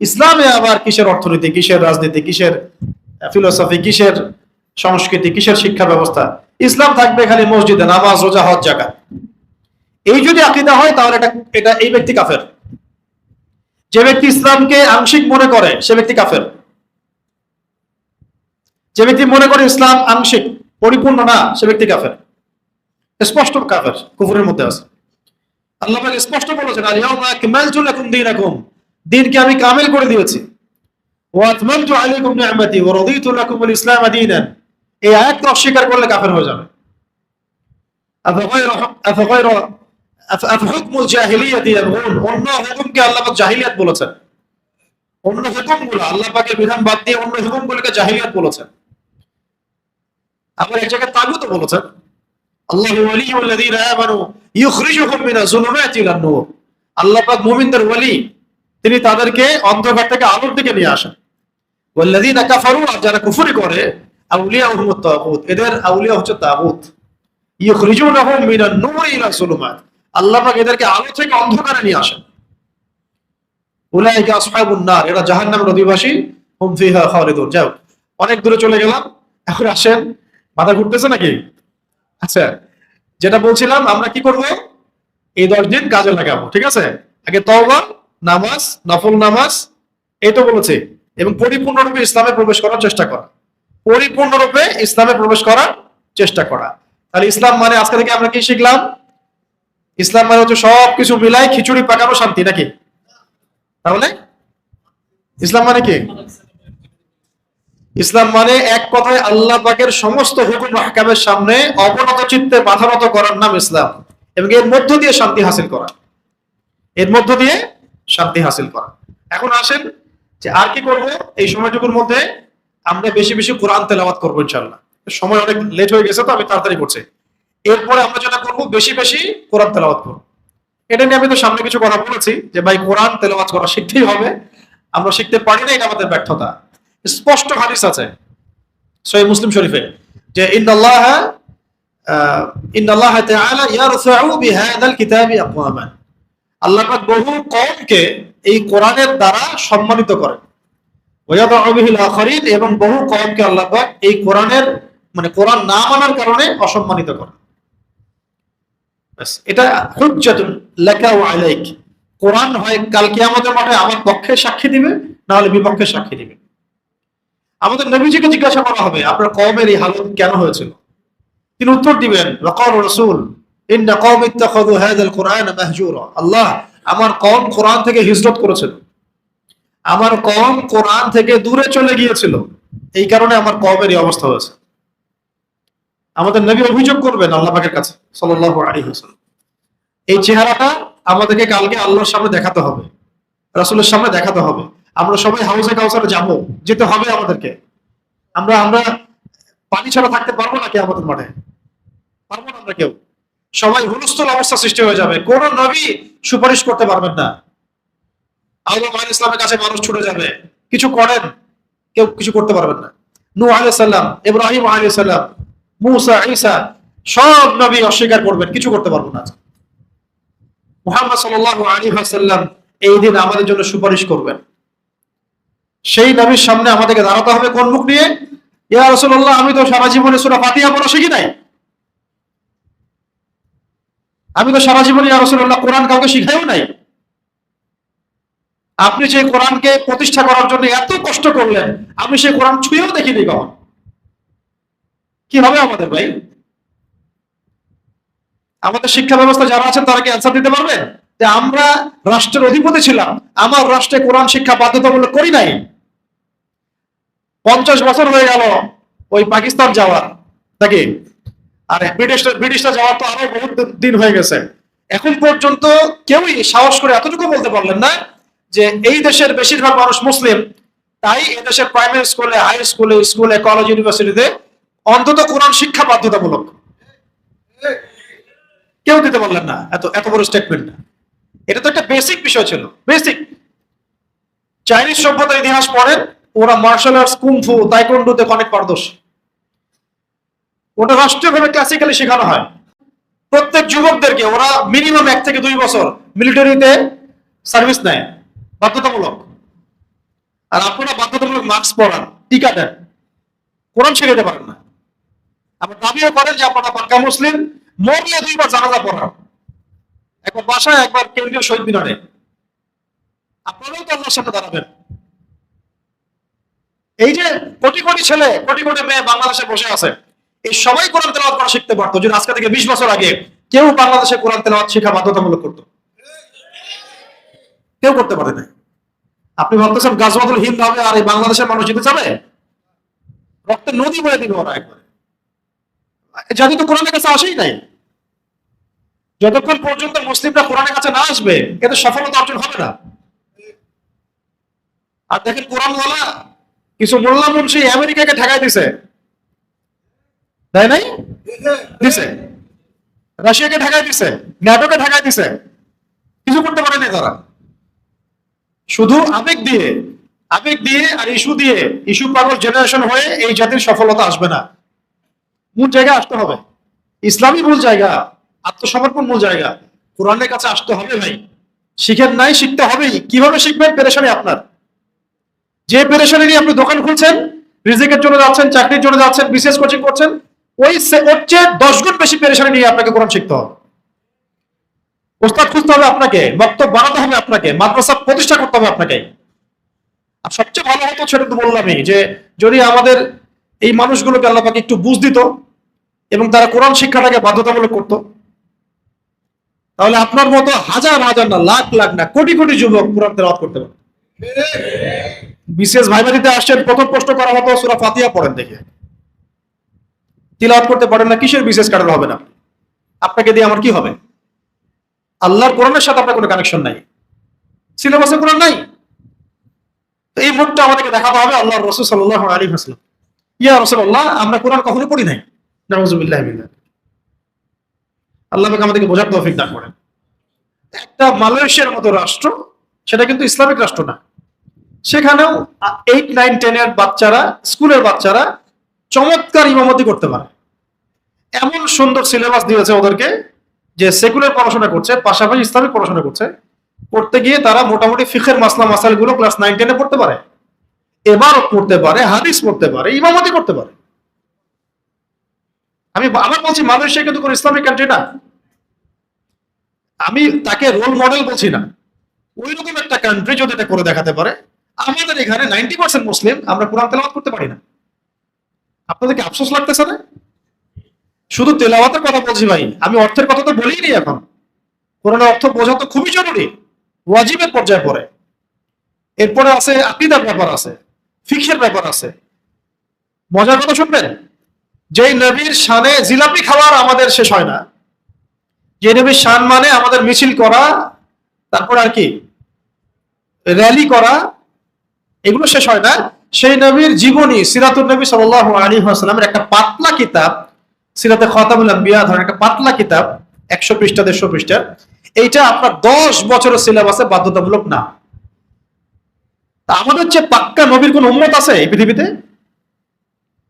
ইসলামে আবার কিসের অর্থনীতি, কিসের রাজনীতি, কিসের ফিলোসফি, কিসের সংস্কৃতি, কিসের শিক্ষা ব্যবস্থা? ইসলাম থাকবে খালি মসজিদে নামাজ, রোজা, হজ, যাকাত। এই যদি আকীদা হয় তাহলে এটা এই ব্যক্তি কাফের। যে ব্যক্তি ইসলামকে আংশিক মনে করে সে ব্যক্তি কাফের। যে ব্যক্তি মনে করে ইসলাম আংশিক, পরিপূর্ণ না, সে ব্যক্তি কাফের, স্পষ্ট কাফের, কুফরের মধ্যে আছে। আল্লাহ পাক স্পষ্ট বলেছেন, আল-ইয়াউমা আকমালতু লাকুম দীনাকুম, দ্বীনকে আমি কামিল করে দিয়েছি। ওয়া আতমামতু আলাইকুম নি'মাতি ওয়া রাদিতু লাকুমুল ইসলাম দীনান। এই আয়াতকে অস্বীকার করলে কাফের হয়ে যাবে। আফাহুকমুল জাহিলিয়াতি ইয়াবগুন, অন্য হুকুমকে আল্লাহ পাক জাহিলিয়াত বলেছেন। অন্য হুকুমগুলো, আল্লাহ পাকের বিধান বাদ দিয়ে অন্য হুকুমগুলোকে জাহিলিয়াত বলেছেন। আবার এক জায়গায় তাগুত বলেছেন। আল্লাহু ওয়ালিয়ুল লাযীনা আমানু ইউখরিজুহুম মিনাজ যুলুমাতি ইলান নূর। আল্লাহ পাক মুমিনদের ওয়ালি, তিনি তাদেরকে অন্ধকার থেকে আলোর দিকে নিয়ে আসেন। ওয়াল্লাযীনা কাফারু, আর যারা কুফরি করে, আউলিয়াহুমুত তাগুত, এদের আউলিয়া হচ্ছে তাগুত। ইউখরিজুনাহুম মিনান নূরি ইলা যুলুমাত, আল্লাহ পাক এদেরকে আলো থেকে অন্ধকারে নিয়ে আসেন। উলাইকা আসহাবুন নার, এরা জাহান্নামের অধিবাসী, হুম ফিহা খালিদুন। যাও, অনেক দূরে চলে গেলাম, এখন আসেন। মাথা ঘুরতেছে নাকি? আচ্ছা, যেটা বলছিলাম, আমরা কি করব? এই 10 দিন কাজে লাগাবো, ঠিক আছে? আগে তওবা, নামাজ, নফল নামাজ, এই তো বলেছে, এবং পরিপূর্ণরূপে ইসলামে প্রবেশ করার চেষ্টা করা। পরিপূর্ণরূপে ইসলামে প্রবেশ করার চেষ্টা করা। তাহলে ইসলাম মানে আজকে থেকে আমরা কি শিখলাম? ইসলাম মানে হচ্ছে সবকিছু মিলাই খিচুড়ি পাকানো শান্তি, নাকি? তাহলে ইসলাম মানে কি? ইসলাম মানে এক কথায় আল্লাহ পাকের সমস্ত হুকুম আহকামের সামনে অবনত চিত্তে মাথানত করার নাম ইসলাম, এবং এর মধ্য দিয়ে শান্তি হাসিল করা, এর মধ্য দিয়ে শান্তি হাসিল করা। এখন আসেন যে আর কি করব। এই সময়টুকুর মধ্যে আমরা বেশি বেশি কোরআন তেলাওয়াত করবো ইনশাআল্লাহ। সময় অনেক লেট হয়ে গেছে তো আমি তাড়াতাড়ি করছি। এরপরে আমরা যেটা করব, বেশি বেশি কোরআন তেলাওয়াত করব। এটা নিয়ে আমি তো সামনে কিছু কথা বলেছি যে ভাই কোরআন তেলাওয়াত করা শিখতেই হবে, আমরা শিখতে পারি না, এটা আমাদের ব্যর্থতা। স্পষ্ট হাদিস আছে সহিহ মুসলিম শরীফে যে ইন্নাল্লাহ তাআলা ইয়ারফাউ বিহাযাল কিতাবি আকওয়ামান, আল্লাহ পাক বহু কওমকে এই কোরআনের দ্বারা সম্মানিত করেন। ওয়া ইয়াদউ বিহিল আখারিন, এবং বহু কওমকে আল্লাহ পাক এই কোরআনের মানে কোরআন না মানার কারণে অসম্মানিত করেন। বাস, এটা হুজ্জাতুন লাকা ওয়া আলাইক। কোরআন হয় কাল কিয়ামতের মাঠে আমার পক্ষে সাক্ষী দিবে, না হলে বিপক্ষে সাক্ষী দিবে। আমাদের নবীজিকে জিজ্ঞাসা করা হবে আপনার কওমের এই হালত কেন হয়েছিল? তিনি উত্তর দিবেন, ওয়াকাল রাসূল ইন্না কওমি ইত্তাখাযু হাযাল কুরআন মাহজুরা। আল্লাহ, আমার কওম কোরআন থেকে হিজরত করেছিল, আমার কওম কোরআন থেকে দূরে চলে গিয়েছিল, এই কারণে আমার কওমের এই অবস্থা হয়েছে। আমাদের নবী অভিযোগ করবেন আল্লাহ পাকের কাছে সাল্লাল্লাহু আলাইহি ওয়াসাল্লাম। এই চেহারাটা আমাদেরকে কালকে আল্লাহর সামনে দেখাতে হবে, রাসূলের সামনে দেখাতে হবে। আমরা সবাই হাউজে কাউসারে যেতে হবে আমাদেরকে। আমরা পানি ছাড়া থাকতে পারবো না কিয়ামতের মাঠে? পারবো না আমরা কেউ। সবাই হুলস্থুল অবস্থা সৃষ্টি হয়ে যাবে, কোন নবী সুপারিশ করতে পারবেন না। আদম আলাইহিস সালামের কাছে মানুষ ছুটে যাবে, কিছু করেন, কেউ কিছু করতে পারবেন না। নূহ আলাইহিস সালাম, ইব্রাহিম আলাইহিস সালাম, মুসা, ঈসা, সব নবী অস্বীকার করবেন, কিছু করতে পারবো না। মুহাম্মদ সাল্লাল্লাহু আলাইহি ওয়াসাল্লাম এই দিন আমাদের জন্য সুপারিশ করবেন। সেই নবীর সামনে আমাদেরকে দাঁড়াতে হবে কোন মুখ নিয়ে? ইয়া রাসূলুল্লাহ, আমি তো সারা জীবনে সূরা ফাতিহা পড়া শিখি নাই। আমি তো সারা জীবনে ইয়া রাসূলুল্লাহ কোরআন কাউকে শিখাইও নাই। আপনি যে কোরআনকে প্রতিষ্ঠা করার জন্য এত কষ্ট করলেন, আমি সেই কোরআন ছুঁয়েও দেখিনি কখন। কি হবে আমাদের ভাই? আমাদের শিক্ষা ব্যবস্থা যারা আছেন তারা কি অ্যান্সার দিতে পারবেন যে আমরা রাষ্ট্রের অধিপতি ছিলাম, আমার রাষ্ট্রে কোরআন শিক্ষা বাধ্যতামূলক করি নাই? 50 বছর হয়ে গেল ওই পাকিস্তান যাওয়ার নাকি, আর ব্রিটিশরা যাওয়ার তো আরো বহুত দিন হয়ে গেছে। এখন পর্যন্ত কেউই সাহস করে এতটুকু বলতে পারলেন না যে এই দেশের বেশিরভাগ মানুষ মুসলিম, তাই এই দেশের প্রাইমারি স্কুলে, হাই স্কুলে, স্কুলে, কলেজ, ইউনিভার্সিটিতে অন্তত কোরআন শিক্ষা বাধ্যতামূলক। কেউ দিতে পারলেন না এত এত বড় স্টেটমেন্ট। এটা তো একটা বেসিক বিষয় ছিল, বেসিক। চাইনিজ সভ্যতার ইতিহাস পড়েন, ওরা মার্শাল আর্টস, কুংফু, তাইকোন্ডোতে অনেক পারদর্শী। ওটা রাষ্ট্রীয়ভাবে ক্লাসিক্যালি শেখানো হয় প্রত্যেক যুবকদেরকে। ওরা মিনিমাম 1 থেকে 2 বছর মিলিটারিতে সার্ভিস নেয় বাধ্যতামূলক। আর আপনারা বাধ্যতামূলক মাস্ক পরান, টিকা দেন, কোরআন শেখাতে পারেন না। আবার দাবিও করেন যে আপনারা পাক্কা মুসলিম, মরলে 2 বার জানাজা পড়ান, একবার বাসায়, একবার কেন্দ্রীয় শহীদ মিনারে। আপনারাও তো আল্লাহর সামনে দাঁড়াবেন। এই যে কোটি কোটি ছেলে, কোটি কোটি মেয়ে বাংলাদেশে বসে আছে, এই সবাই কোরআন তেলাওয়াত করা শিখতে পারতো যদি আজকে থেকে 20 বছর আগে কেউ বাংলাদেশে কোরআন তেলাওয়াত শেখা বাধ্যতামূলক করতো। কেউ করতে পারে না। আপনি ভাবতেছেন গাজওয়াতুল হিন্দ হবে আর এই বাংলাদেশের মানুষ জিতে যাবে? রক্তের নদী বলে দিবে ওরা একবারে। জাতি তো কোরআনের কাছে আসেই নাই। যতক্ষণ পর্যন্ত মুসলিমরা কোরআনের কাছে না আসবে, এতে সফলতা অর্জন হবে না। আর দেখেন কোরআনওয়ালা কিছু মোল্লা মুন্সি আমেরিকাকে ঠেকাই দিছে, তাই নাই? দিছে, রাশিয়াকে ঠেকাই দিছে, ন্যাটোকে ঠেকাই দিছে, কিছু করতে পারেনি তারা। শুধু আবেগ দিয়ে, আবেগ দিয়ে আর ইস্যু দিয়ে, ইস্যু পাগল জেনারেশন হয়ে এই জাতির সফলতা আসবে না। মূল জায়গায় আসতে হবে, ইসলামী মূল জায়গা, আত্মসমর্পণ মূল জায়গা, কোরআনের কাছে আসতে হবে ভাই। শিখেন নাই, শিখতে হবেই। কিভাবে শিখবেন? পেরেশানি আপনার। যে পেরেশানি নিয়ে আপনি দোকান খুলছেন, রিজিকের জন্য যাচ্ছেন, চাকরির জন্য যাচ্ছেন, বিসিএস কোচিং করছেন, ওই ওর চেয়ে 10 গুণ বেশি পেরেশানি নিয়ে আপনাকে কোরআন শিখতে হবে। ওস্তাদ খুঁজতে হবে আপনাকে, বক্তব্য বানাতে হবে আপনাকে, মাদ্রাসা প্রতিষ্ঠা করতে হবে আপনাকে। আর সবচেয়ে ভালো হতো, সেটা তো বললামই, যে যদি আমাদের এই মানুষগুলোকে আল্লাহ পাক একটু বুঝ দিত এবং তারা কোরআন শিক্ষাটাকে বাধ্যতামূলক করতো, তাহলে আপনার মতো হাজার হাজার না, লাখ লাখ না, কোটি কোটি যুবক কোরআন তেলাওয়াত করতে পারে। বিশেষ ভাইবা দিতে আসছেন, প্রথম প্রশ্ন করা হতো সূরা ফাতিহা পড়েন দেখে। তিলাওয়াত করতে পারেন না, কিসের বিশেষ কারণ হবে না? আপনাকে দিয়ে আমার কি হবে? আল্লাহর কোরআনের সাথে আপনার কোনো কানেকশন নাই, সিলেবাসে কোরআন নাই। এই মুখটা আমাদেরকে দেখাতে হবে আল্লাহর রাসূল সাল্লাল্লাহু আলাইহি ওয়াসাল্লাম। ইয়া রাসূলুল্লাহ, আমরা কোরআন কখনো পড়ি নাই। নাউযুবিল্লাহি মিন যালিক। আল্লাহ পাক আমাদেরকে বোঝার তৌফিক দান করেন। একটা মালয়েশিয়ার মতো রাষ্ট্র, সেটা কিন্তু ইসলামিক রাষ্ট্র না, সেখানেও 8, 9, 10 এর বাচ্চারা, স্কুলের বাচ্চারা চমৎকার ইমামতি করতে পারে। এমন সুন্দর সিলেবাস দিয়েছে ওদেরকে যে সেকুলার পড়াশোনা করছে, পাশাপাশি ইসলামিক পড়াশোনা করছে, করতে গিয়ে তারা মোটামুটি ফিকহের মাসলা মাসাইল গুলো ক্লাস 9, 10 এ পড়তে পারে, ইবারত পড়তে পারে, হাদিস পড়তে পারে, ইমামতি করতে পারে। আমি আবার বলছি, মালয়েশিয়া কিন্তু কোনো ইসলামিক কান্ট্রি না। আমি তাকে রোল মডেল বলছি না, ওই রকম একটা কান্ট্রি যদি এটা করে দেখাতে পারে। আমাদের এখানে 90% মুসলিম, আমরা কোরআন তেলাওয়াত করতে পারি না। আপনাদেরকে আফসোস লাগতেছে না? শুধু তেলাওয়াতের কথা বলছি ভাই, আমি অর্থের কথা তো বলিনি এখন। কোরআনের অর্থ বোঝা তো খুবই জরুরি, ওয়াজিবের পর্যায়ে পড়ে। এরপরে আছে আকীদার ব্যাপার, আছে ফিকহের ব্যাপার আছে। মজার কথা শুনবেন, যেই নবীর শানে জিলাপি খাওয়ার আমাদের শেষ হয় না, যে নবীর শান মানে আমাদের মিছিল করা, তারপর আর কি র্যালি করা, এগুলো শেষ হয় না, সেই নবীর জীবনী সিরাতুন নবী সাল্লাল্লাহু আলাইহি ওয়াসাল্লামের একটা পাতলা কিতাব, সিরাতে খাতামুল আম্বিয়া ধরেন একটা পাতলা কিতাব, 100 পৃষ্ঠা 150 পৃষ্ঠা, এইটা আপনার 10 বছরের সিলেবাসে বাধ্যতামূলক না। তা আমাদের চেয়ে পাক্কা নবীর কোন উম্মত আছে এই পৃথিবীতে?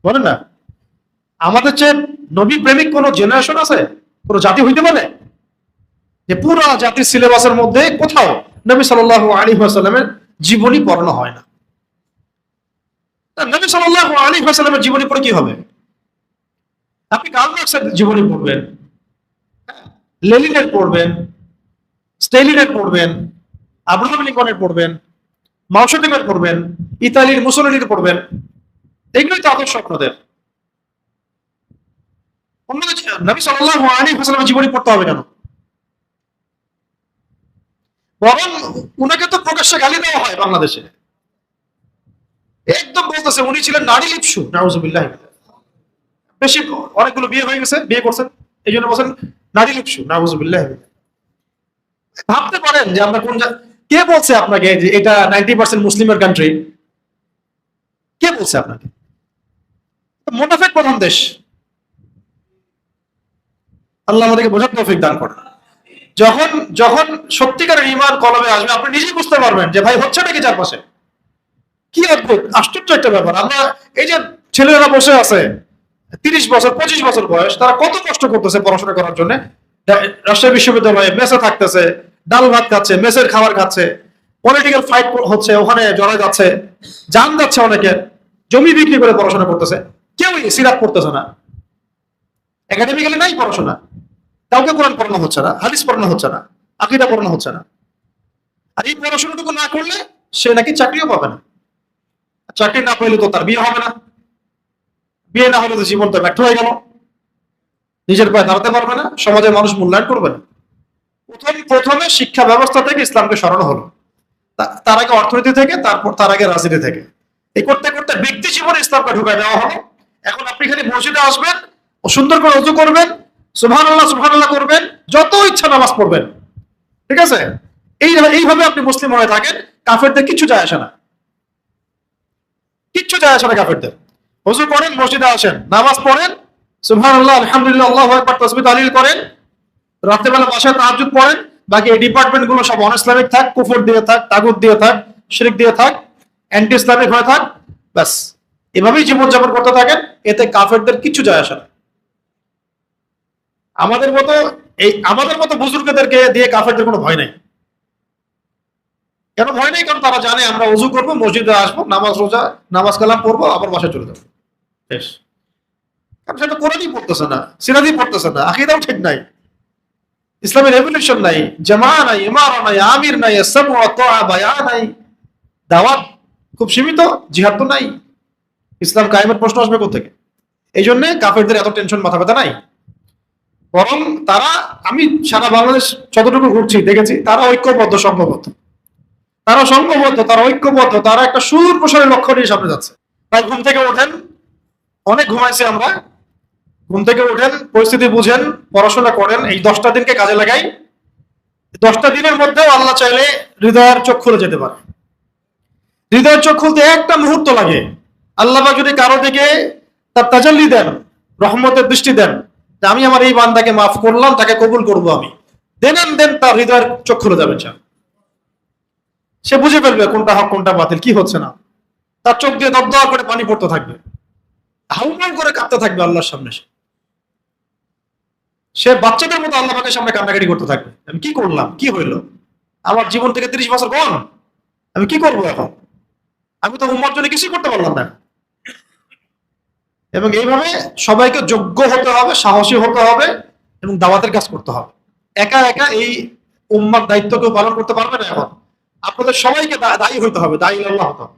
বলেন না। আমাদের চেয়ে নবী প্রেমিক কোন জেনারেশন আছে, কোন জাতি হইতে পারে যে পুরো জাতির সিলেবাসের মধ্যে কোথাও নবী সাল্লাল্লাহু আলাইহি ওয়াসাল্লামের জীবনী পড়ানো হয় না? নবী সাল্লাল্লাহু আলাইহি ওয়াসাল্লামের জীবনী পড়ে কি হবে? আপনি কার্ল মার্কসের জীবনী পড়বেন, লেনিনের পড়বেন, স্টেলিনের পড়বেন, আব্রাহাম লিঙ্কনের পড়বেন, মাও সেতুংয়ের পড়বেন, ইতালির মুসোলিনির পড়বেন, এগুলোই তো আদর্শ আপনাদের। অন্যদের নবী সাল্লাল্লাহু আলাইহি ওয়াসাল্লামের জীবনী পড়তে হবে কেন? বরং উনাকে তো প্রকাশ্যে গালি দেওয়া হয় বাংলাদেশে, একদম বলতেছে উনি ছিলেন নারী লিপসু, নাউজুবিল্লাহ। বেশি অনেকগুলো বিয়ে হয়ে গেছে, বিয়ে করছেন, এই জন্য বলছেন নারী লিপসু, নাউজুবিল্লাহ। ভাবতে পারেন যে আমরা কোন, কে বলছে আপনাকে যে এটা 90% মুসলিমের কান্ট্রি? কে বলছে আপনাকে? মুনাফিক প্রধান দেশ। আল্লাহ আমাদেরকে বোঝার তৌফিক দান করেন। যখন যখন সত্যিকারের ঈমান কলবে আসবে, আপনি নিজেই বুঝতে পারবেন যে ভাই হচ্ছে নাকি চারপাশে। কি অদ্ভুত আশ্চর্য একটা ব্যাপার। আমরা এই যে ছেলেরা বসে আছে 30 বছর 25 বছর বয়স, তারা কত কষ্ট করতেছে পড়াশোনা করার জন্য, রাজশাহী বিশ্ববিদ্যালয়ে মেসে থাকতেছে, ডাল ভাত খাচ্ছে, মেসের খাবার খাচ্ছে, পলিটিক্যাল ফাইট হচ্ছে, ওখানে জড়ায় যাচ্ছে, জান যাচ্ছে, অনেকে জমি বিক্রি করে পড়াশোনা করতেছে, কেউই সিরাত পড়তেছে না, একাডেমিক্যালি নাই পড়াশোনা, কাউকে কোরআন পড়ানো হচ্ছে না, হাদিস পড়ানো হচ্ছে না, আকীদা পড়ানো হচ্ছে না। আর এই পড়াশোনাটুকু না করলে সে নাকি চাকরিও পাবে না। চাকরি না পেলে তো তার বিয়ে হবে না, বিয়ে না হলে তো জীবন তো ব্যর্থ হয়ে গেল, নিজের পায়ে দাঁড়াতে পারবে না, সমাজের মানুষ মূল্যায়ন করবে না। প্রথমে শিক্ষা ব্যবস্থা থেকে ইসলামকে সরানো হলো, তার আগে অর্থনীতি থেকে, তারপর তার আগে রাজনীতি থেকে, এই করতে করতে ব্যক্তি জীবনে ইসলামকে ঢুকাই দেওয়া হলো। এখন আপনি খালি মসজিদে আসবেন, ও সুন্দর করে ওযু করবেন, সুবহানাল্লাহ করবেন, যত ইচ্ছা নামাজ পড়বেন, ঠিক আছে? এইভাবে আপনি মুসলিম হয়ে থাকেন, কাফেরদের কিচ্ছু যায় আসে না, কিচ্ছু যায় আসে না কাফেরদের। ওযু করেন, মসজিদে আসেন, নামাজ পড়েন, সুবহানাল্লাহ আলহামদুলিল্লাহ আল্লাহু আকবার তাসবিহ তাহলিল করেন, রাত্রেবেলা বাসায় তাহাজ্জুদ পড়েন, বাকি এই ডিপার্টমেন্ট গুলো সব অন ইসলামিক থাক, কুফর দিয়ে থাক, তাগুত দিয়ে থাক, শিরক দিয়ে থাক, অ্যান্টি ইসলামিক হয়ে থাক, ব্যাস এভাবেই জীবনযাপন করতে থাকেন, এতে কাফেরদের কিচ্ছু যায় আসে না। আমাদের মতো বুজুর্গদেরকে দিয়ে কাফেরদের কোনো ভয় নেই। কেন ভয় নেই? কারণ তারা জানে আমরা ওযু করবো, মসজিদে আসবো, নামাজ কালাম পড়বো, আবার বাসায় চলে যাবো, শেষ। কারণ সেটা কোরআনই পড়তেছে না, সিরাতই পড়তেছে না, আকীদাও ঠিক নাই, ইসলামের রেভলিউশন নাই, জামা নাই, ইমারা নাই, আমির নাই, সামু ওয়া তাআ বায়ান নাই, দাওয়াত খুব সীমিত, জিহাদ তো নাই, ইসলাম কায়েমের প্রশ্ন আসবে কোথা থেকে? এই জন্য কাফেরদের এত টেনশন, মাথা ব্যথা নাই। বরং তারা, আমি সারা বাংলাদেশ যতটুকু ঘুরছি দেখেছি, তারা ঐক্যবদ্ধ, সংঘবদ্ধ, তারা ঐক্যবদ্ধ, তারা একটা সুদূর প্রসারী লক্ষ্য নিয়ে সামনে যাচ্ছে। তাই ঘুম থেকে ওঠেন, অনেক ঘুমাইছি আমরা, ঘুম থেকে উঠেন, পরিস্থিতি বুঝেন, পড়াশোনা করেন, এই 10টা দিনকে কাজে লাগাই। 10টা দিনের মধ্যেও আল্লাহ চাইলে হৃদয়ের চোখ খুলে যেতে পারে। হৃদয়ের চোখ খুলতে একটা মুহূর্ত লাগে। আল্লাহ পাক যদি কারো দিকে তার তাজাল্লি দেন, রহমতের দৃষ্টি দেন, আমি আমার এই বান্দাকে মাফ করলাম, তাকে কবুল করবো আমি, দেন তার হৃদয়ের চোখ খুলে যাবে, সে বুঝে ফেলবে কোনটা হক কোনটা বাতিল, কি হচ্ছে না। তার চোখ দিয়ে দপদপ করে পানি পড়তে থাকবে, হাউমাউ করে কাঁদতে থাকবে আল্লাহর সামনে। সে বাচ্চাদের মতো আল্লাহ পাকের সামনে কান্নাকাটি করতে থাকবে, আমি কি করলাম, কি হইলো, আমার জীবন থেকে 30 বছর গন, আমি কি করবো এখন, আমি তো উম্মার জন্য কিছুই করতে পারলাম না। এবং এইভাবে সবাইকে যোগ্য হতে হবে, সাহসী হতে হবে এবং দাওয়াতের কাজ করতে হবে। একা একা এই উম্মার দায়িত্ব কেউ পালন করতে পারবে না। এখন আপনাদের সবাইকে দায়ী হইতে হবে, দায়ী আল্লাহ হতে হবে।